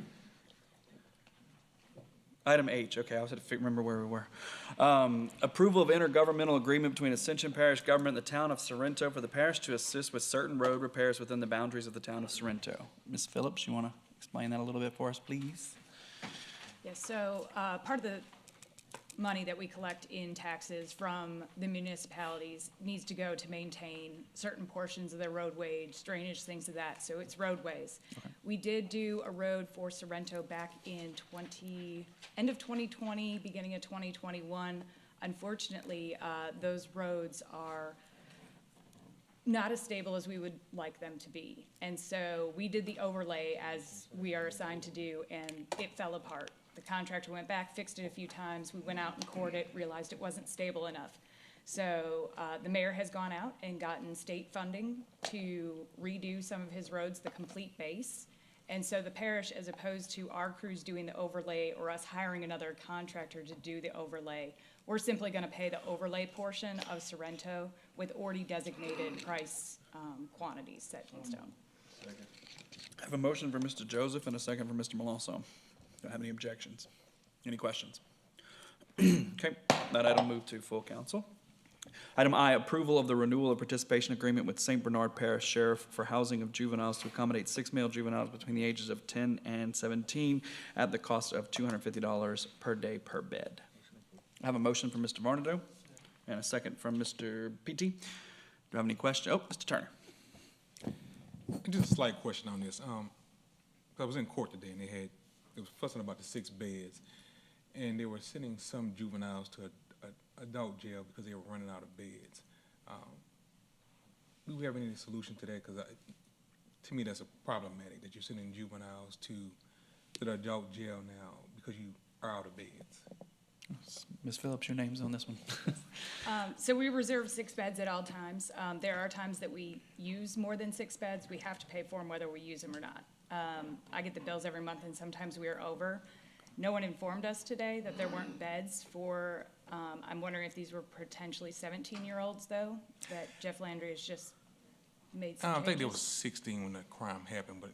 Item H, okay, I was trying to remember where we were. Approval of intergovernmental agreement between Ascension Parish Government and the town of Sorrento for the parish to assist with certain road repairs within the boundaries of the town of Sorrento. Ms. Phillips, you want to explain that a little bit for us, please? Yes, so part of the money that we collect in taxes from the municipalities needs to go to maintain certain portions of their roadways, drainage, things of that, so it's roadways. We did do a road for Sorrento back in end of 2020, beginning of 2021. Unfortunately, those roads are not as stable as we would like them to be. And so we did the overlay as we are assigned to do, and it fell apart. The contractor went back, fixed it a few times. We went out and cored it, realized it wasn't stable enough. So the mayor has gone out and gotten state funding to redo some of his roads, the complete base. And so the parish, as opposed to our crews doing the overlay or us hiring another contractor to do the overlay, we're simply gonna pay the overlay portion of Sorrento with already designated price quantities set in stone. I have a motion for Mr. Joseph and a second for Mr. Melanson. Don't have any objections. Any questions? Okay, that item moved to full council. Item I, approval of the renewal of participation agreement with St. Bernard Parish Sheriff for housing of juveniles to accommodate 6 male juveniles between the ages of 10 and 17 at the cost of $250 per day per bed. I have a motion from Mr. Varnado and a second from Mr. Petey. Do you have any questions? Oh, Mr. Turner. Just a slight question on this. I was in court today and they was fussing about the 6 beds, and they were sending some juveniles to a adult jail because they were running out of beds. Do we have any solution to that? Because to me, that's a problematic that you're sending juveniles to the adult jail now because you are out of beds. Ms. Phillips, your name's on this one. So we reserve 6 beds at all times. There are times that we use more than 6 beds. We have to pay for them whether we use them or not. I get the bills every month and sometimes we are over. No one informed us today that there weren't beds for, I'm wondering if these were potentially 17-year-olds, though, that Jeff Landry has just made some I think there changes? was 16 when the crime happened, but,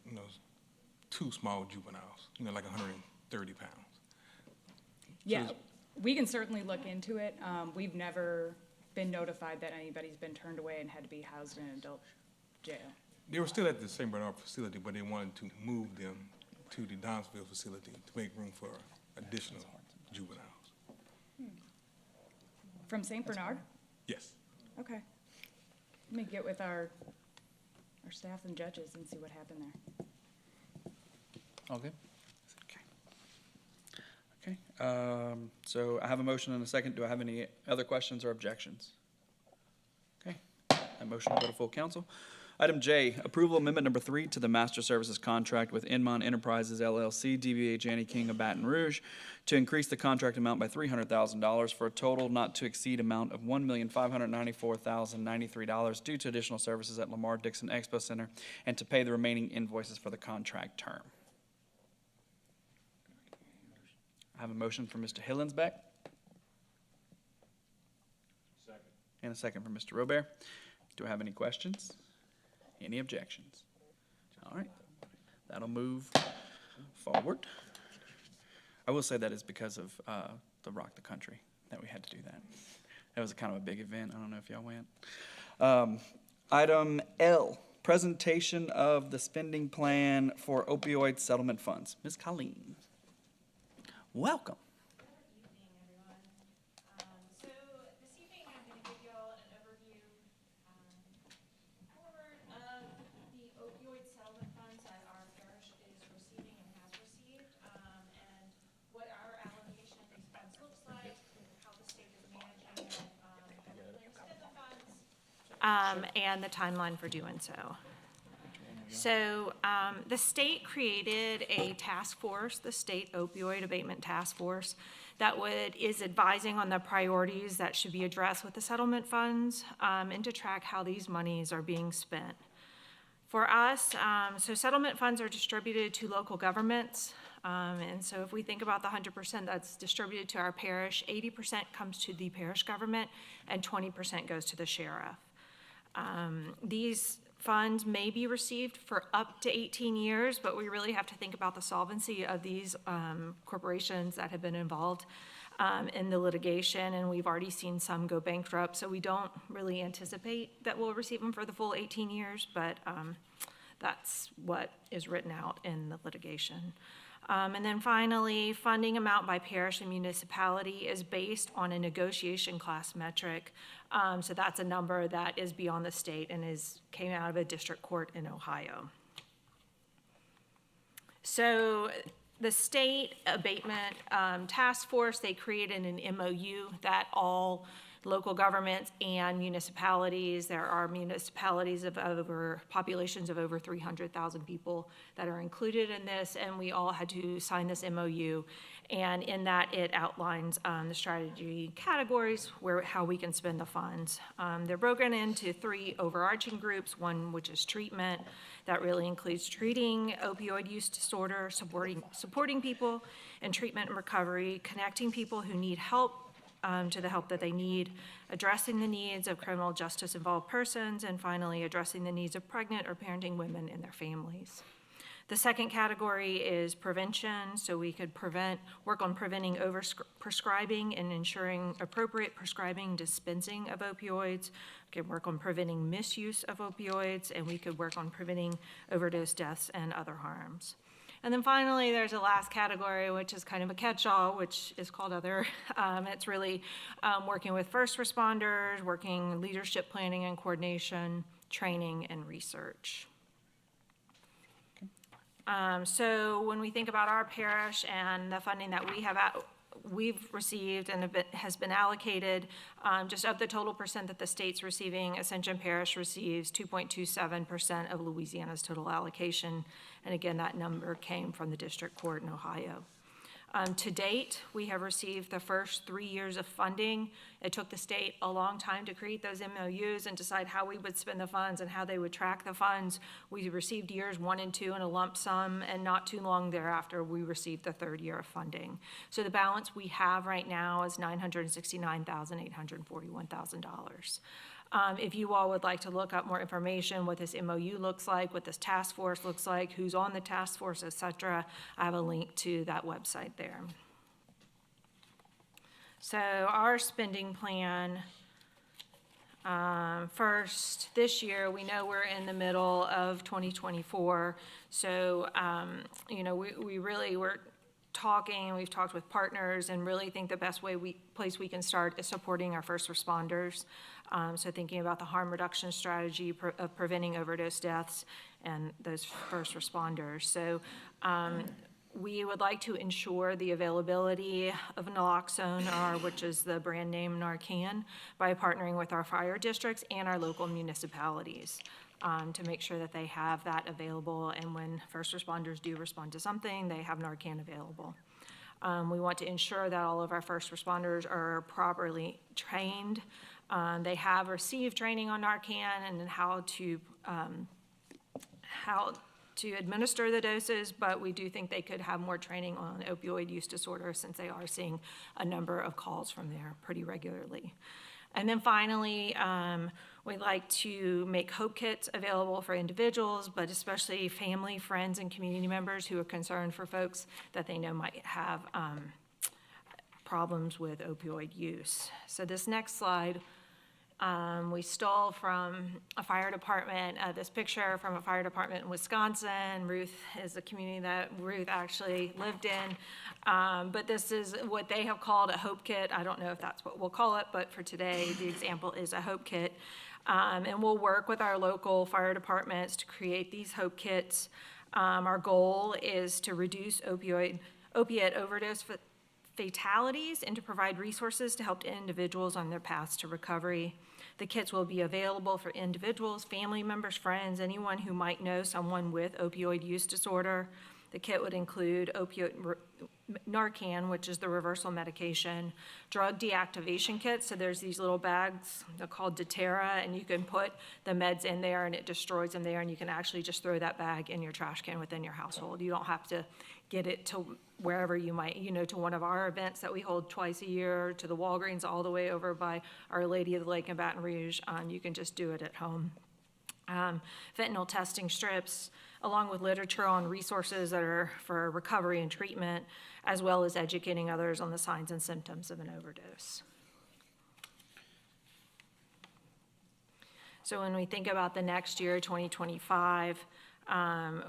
two small juveniles, like 130 pounds. Yeah, we can certainly look into it. We've never been notified that anybody's been turned away and had to be housed in an adult jail. They were still at the St. Bernard facility, but they wanted to move them to the Downsville facility to make room for additional juveniles. From St. Bernard? Yes. Okay. Let me get with our staff and judges and see what happened there. All good? Okay. So I have a motion and a second. Do I have any other questions or objections? Okay. That motion will go to full council. Item J, approval amendment number 3 to the master services contract with Inmon Enterprises LLC, DBA Janney King of Baton Rouge, to increase the contract amount by $300,000 for a total not to exceed amount of $1,594,093 due to additional services at Lamar Dixon Expo Center, and to pay the remaining invoices for the contract term. I have a motion from Mr. Hillensbeck. Second. And a second from Mr. Robert. Do I have any questions? Any objections? All right, that'll move forward. I will say that is because of the Rock the Country that we had to do that. That was kind of a big event. I don't know if y'all went. Item L, presentation of the spending plan for opioid settlement funds. Ms. Colleen, welcome. So this evening, I'm going to give you all an overview of the opioid settlement funds that our parish is receiving and has received, and what our allocation of these funds looks like, how the state is managing and spend the funds, and the timeline for doing so. So the state created a task force, the State Opioid Abatement Task Force, that is advising on the priorities that should be addressed with the settlement funds, and to track how these monies are being spent. For us, so settlement funds are distributed to local governments, and so if we think about the 100% that's distributed to our parish, 80% comes to the parish government and 20% goes to the sheriff. These funds may be received for up to 18 years, but we really have to think about the solvency of these corporations that have been involved in the litigation, and we've already seen some go bankrupt, so we don't really anticipate that we'll receive them for the full 18 years, but that's what is written out in the litigation. And then finally, funding amount by parish and municipality is based on a negotiation class metric. So that's a number that is beyond the state and came out of a district court in Ohio. So the state abatement task force, they created an MOU that all local governments and municipalities, there are municipalities of populations of over 300,000 people that are included in this, and we all had to sign this MOU. And in that, it outlines the strategy categories, how we can spend the funds. They're broken into 3 overarching groups, one which is treatment, that really includes treating opioid use disorder, supporting people in treatment and recovery, connecting people who need help to the help that they need, addressing the needs of criminal justice involved persons, and finally addressing the needs of pregnant or parenting women and their families. The second category is prevention, so we could work on preventing overprescribing and ensuring appropriate prescribing and dispensing of opioids. We could work on preventing misuse of opioids, and we could work on preventing overdose deaths and other harms. And then finally, there's a last category, which is kind of a catch-all, which is called other. It's really working with first responders, working leadership planning and coordination, training, and research. So when we think about our parish and the funding that we've received and has been allocated, just of the total percent that the state's receiving, Ascension Parish receives 2.27% of Louisiana's total allocation. And again, that number came from the district court in Ohio. To date, we have received the first 3 years of funding. It took the state a long time to create those MOUs and decide how we would spend the funds and how they would track the funds. We received years 1 and 2 in a lump sum, and not too long thereafter, we received the 3rd year of funding. So the balance we have right now is $969,841,000. If you all would like to look up more information, what this MOU looks like, what this task force looks like, who's on the task force, et cetera, I have a link to that website there. So our spending plan, first, this year, we know we're in the middle of 2024. So, we really were talking, and we've talked with partners, and really think the best place we can start is supporting our first responders. So thinking about the harm reduction strategy of preventing overdose deaths and those first responders. So we would like to ensure the availability of naloxone, which is the brand name Narcan, by partnering with our fire districts and our local municipalities to make sure that they have that available, and when first responders do respond to something, they have Narcan available. We want to ensure that all of our first responders are properly trained. They have received training on Narcan and how to administer the doses, but we do think they could have more training on opioid use disorder, since they are seeing a number of calls from there pretty regularly. And then finally, we'd like to make Hope Kits available for individuals, but especially family, friends, and community members who are concerned for folks that they know might have problems with opioid use. So this next slide, we stole from a fire department, this picture from a fire department in Wisconsin. Ruth is a community that Ruth actually lived in. But this is what they have called a Hope Kit. I don't know if that's what we'll call it, but for today, the example is a Hope Kit. And we'll work with our local fire departments to create these Hope Kits. Our goal is to reduce opiate overdose fatalities and to provide resources to help individuals on their paths to recovery. The kits will be available for individuals, family members, friends, anyone who might know someone with opioid use disorder. The kit would include Narcan, which is the reversal medication, drug deactivation kits. So there's these little bags, they're called Deterra, and you can put the meds in there and it destroys them there, and you can actually just throw that bag in your trash can within your household. You don't have to get it to wherever you might, to one of our events that we hold twice a year, to the Walgreens all the way over by Our Lady of the Lake in Baton Rouge. You can just do it at home. Fentanyl testing strips, along with literature on resources that are for recovery and treatment, as well as educating others on the signs and symptoms of an overdose. So when we think about the next year, 2025,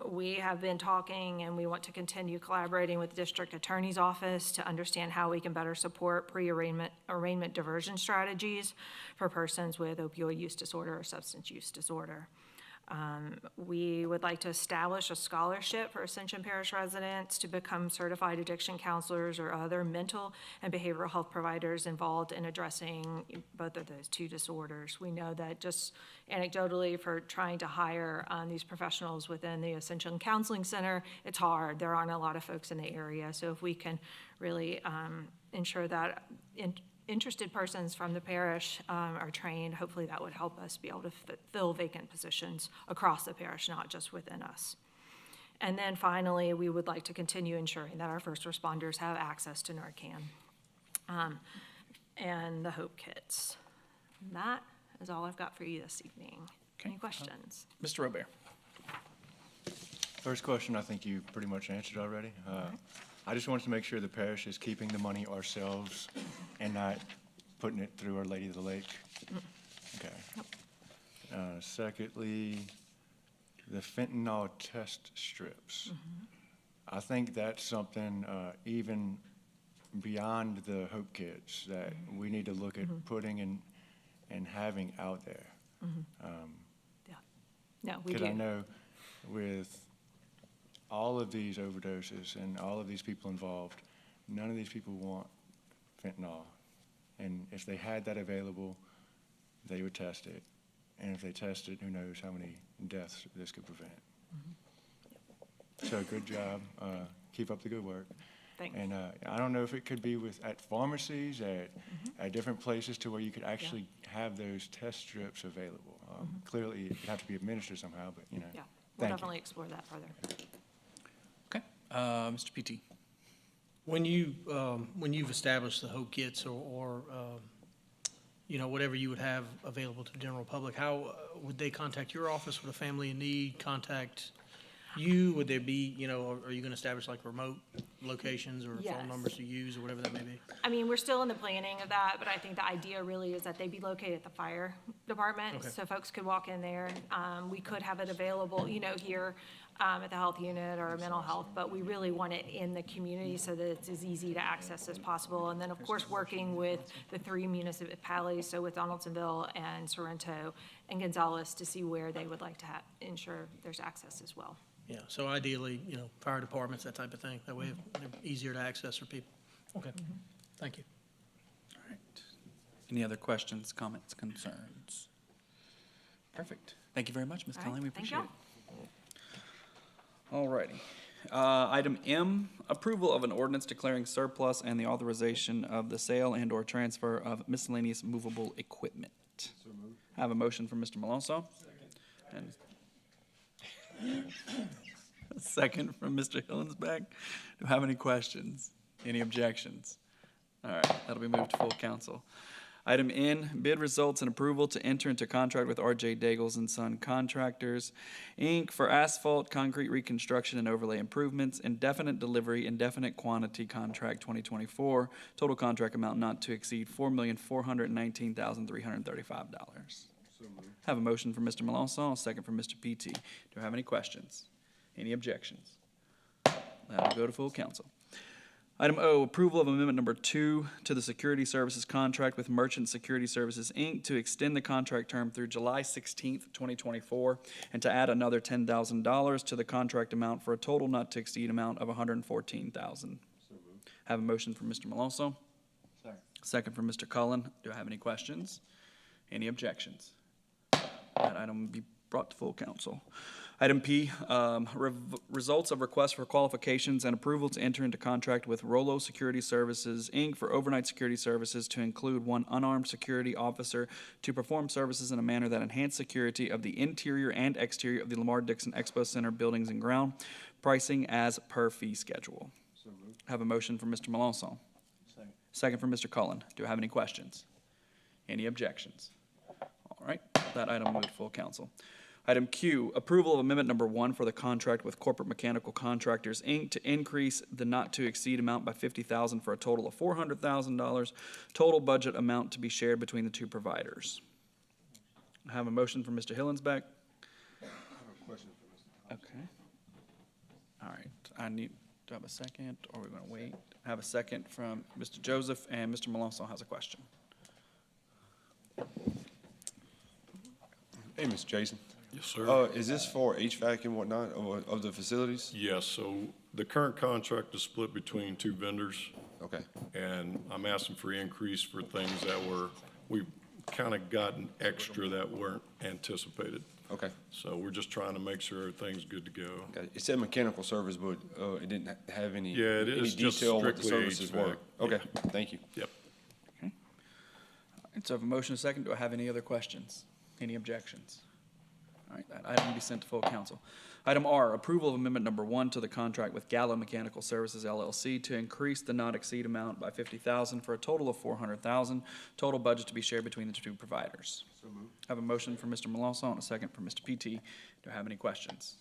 we have been talking, and we want to continue collaborating with the district attorney's office to understand how we can better support arraignment diversion strategies for persons with opioid use disorder or substance use disorder. We would like to establish a scholarship for Ascension Parish residents to become certified addiction counselors or other mental and behavioral health providers involved in addressing both of those two disorders. We know that just anecdotally, for trying to hire these professionals within the Ascension Counseling Center, it's hard. There aren't a lot of folks in the area. So if we can really ensure that interested persons from the parish are trained, hopefully that would help us be able to fill vacant positions across the parish, not just within us. And then finally, we would like to continue ensuring that our first responders have access to Narcan and the Hope Kits. And that is all I've got for you this evening. Okay. Any questions? Mr. Robert. First question, I think you pretty much answered already. I just wanted to make sure the parish is keeping the money ourselves and not putting it through Our Lady of the Lake. Okay. Secondly, the fentanyl test strips. I think that's something even beyond the Hope Kits that we need to look at putting and having out there. No, we do. Because I know with all of these overdoses and all of these people involved, none of these people want fentanyl. And if they had that available, they would test it. And if they test it, who knows how many deaths this could prevent. So good job. Keep up the good work. Thanks. And I don't know if it could be at pharmacies, at different places to where you could actually have those test strips available. Clearly, it'd have to be administered somehow, but, you know. Yeah, we'll Thank you. definitely explore that further. Okay, Mr. PT. When you've established the Hope Kits or you know, whatever you would have available to the general public, how would they contact your office? Would a family in need contact you? Would there be, you know, are you going to establish like remote locations or Yes. phone numbers to use or whatever that may be? I mean, we're still in the planning of that, but I think the idea really is that they be located at the fire department. Okay. So folks could walk in there. We could have it available, you know, here at the health unit or mental health, but we really want it in the community so that it's as easy to access as possible. And then, of course, working with the 3 municipalities, so with Donaldsonville and Sorrento and Gonzales, to see where they would like to ensure there's access as well. Yeah, so ideally, you know, fire departments, that type of thing. That way they're easier to access for people. Okay, thank you. All right. Any other questions, comments, concerns? Perfect. Thank you very much, Ms. All right, Conley. We thank appreciate y'all. it. All righty. Item M, approval of an ordinance declaring surplus and the authorization of the sale and/or transfer of miscellaneous movable equipment. I have a motion from Mr. Malonzo. And a second from Mr. Hillensback. Do I have any questions? Any objections? All right, that'll be moved to full council. Item N, bid results and approval to enter into contract with R.J. Dagels and Son Contractors, Inc. for asphalt, concrete reconstruction and overlay improvements, indefinite delivery, indefinite quantity contract 2024, total contract amount not to exceed $4,419,335. Have a motion from Mr. Melanson, a second from Mr. PT. Do I have any questions? Any objections? That'll go to full council. Item O, approval of amendment number 2 to the security services contract with Merchant Security Services, Inc. to extend the contract term through July 16th, 2024, and to add another $10,000 to the contract amount for a total not to exceed amount of $114,000. Have a motion from Mr. Melanson. Second from Mr. Cullen. Do I have any questions? Any objections? That item will be brought to full council. Item P, results of request for qualifications and approval to enter into contract with Rolo Security Services, Inc. for overnight security services to include 1 unarmed security officer to perform services in a manner that enhance security of the interior and exterior of the Lamar Dixon Expo Center buildings and ground, pricing as per fee schedule. Have a motion from Mr. Melanson. Second from Mr. Cullen. Do I have any questions? Any objections? All right, that item moved to full council. Item Q, approval of amendment number 1 for the contract with Corporate Mechanical Contractors, Inc. to increase the not-to-exceed amount by $50,000 for a total of $400,000. Total budget amount to be shared between the 2 providers. I have a motion from Mr. Hillensback. Okay. All right, do I have a second, or are we going to wait? I have a second from Mr. Joseph, and Mr. Melanson has a question. Hey, Mr. Jason. Yes, sir. Is this for HVAC and whatnot of the facilities? Yes, so the current contract is split between 2 vendors. Okay. And I'm asking for increase for things that we've kind of gotten extra that weren't anticipated. Okay. So we're just trying to make sure everything's good to go. Okay. It said mechanical service, but it didn't have any, Yeah, it any is just detail what the strictly services HVAC. were. Okay, thank you. Yep. Okay. All right, so I have a motion and a second. Do I have any other questions? Any objections? All right, that item will be sent to full council. Item R, approval of amendment number 1 to the contract with Gallo Mechanical Services LLC to increase the not-exceed amount by $50,000 for a total of $400,000. Total budget to be shared between the 2 providers. I have a motion from Mr. Melanson and a second from Mr. PT. Do I have any questions?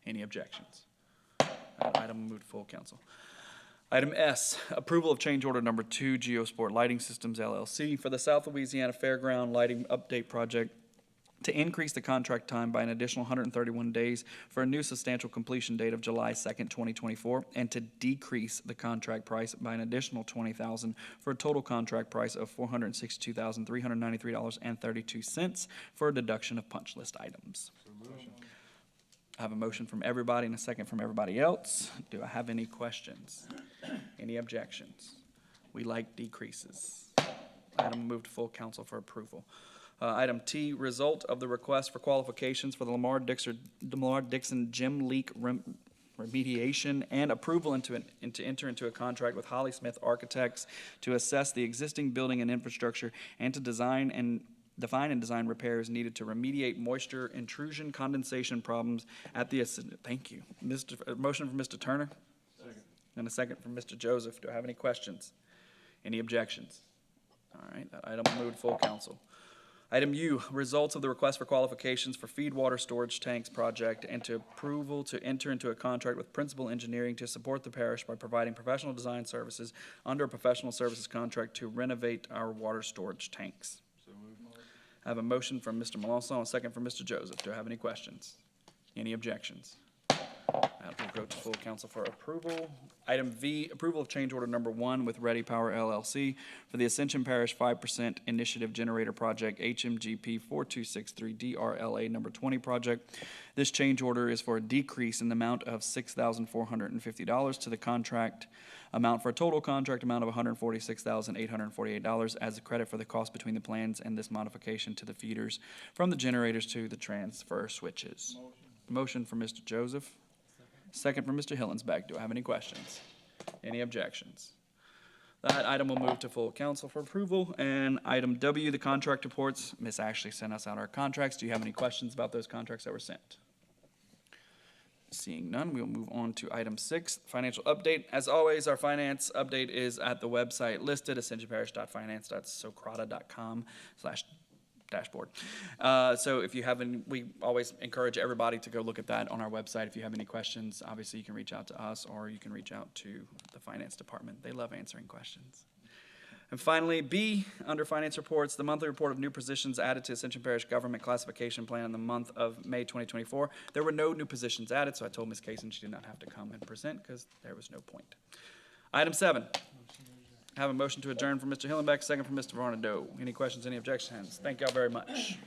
Any objections? That item will move to full council. Item S, approval of change order number 2, Geosport Lighting Systems LLC for the South Louisiana Fairground Lighting Update Project to increase the contract time by an additional 131 days for a new substantial completion date of July 2nd, 2024, and to decrease the contract price by an additional $20,000 for a total contract price of $462,393.32 for a deduction of punch list items. I have a motion from everybody and a second from everybody else. Do I have any questions? Any objections? We like decreases. Item moved to full council for approval. Item T, result of the request for qualifications for the Lamar Dixon Gym Leak remediation and approval to enter into a contract with Holly Smith Architects to assess the existing building and infrastructure and to define and design repairs needed to remediate moisture intrusion condensation problems at the, thank you. Motion from Mr. Turner? Second. And a second from Mr. Joseph. Do I have any questions? Any objections? All right, that item will move to full council. Item U, results of the request for qualifications for feed water storage tanks project and to approval to enter into a contract with Principal Engineering to support the parish by providing professional design services under a professional services contract to renovate our water storage tanks. I have a motion from Mr. Melanson, a second from Mr. Joseph. Do I have any questions? Any objections? That will go to full council for approval. Item V, approval of change order number 1 with Ready Power LLC for the Ascension Parish 5% Initiative Generator Project, HMGP 4263 DRLA number 20 project. This change order is for a decrease in the amount of $6,450 to the contract amount for a total contract amount of $146,848 as a credit for the cost between the plans and this modification to the feeders from the generators to the transfer switches. Motion from Mr. Joseph. Second from Mr. Hillensback. Do I have any questions? Any objections? That item will move to full council for approval. And item W, the contract reports. Ms. Ashley sent us out our contracts. Do you have any questions about those contracts that were sent? Seeing none, we'll move on to item 6, financial update. As always, our finance update is at the website listed, ascensionparish.finance.socrata.com/dashboard. So if you have any, we always encourage everybody to go look at that on our website. If you have any questions, obviously you can reach out to us or you can reach out to the finance department. They love answering questions. And finally, B, under finance reports, the monthly report of new positions added to Ascension Parish Government Classification Plan in the month of May 2024. There were no new positions added, so I told Ms. Kaysen she did not have to come and present because there was no point. Item 7, I have a motion to adjourn from Mr. Hillenbeck, second from Mr. Varnado. Any questions, any objections? Thank y'all very much.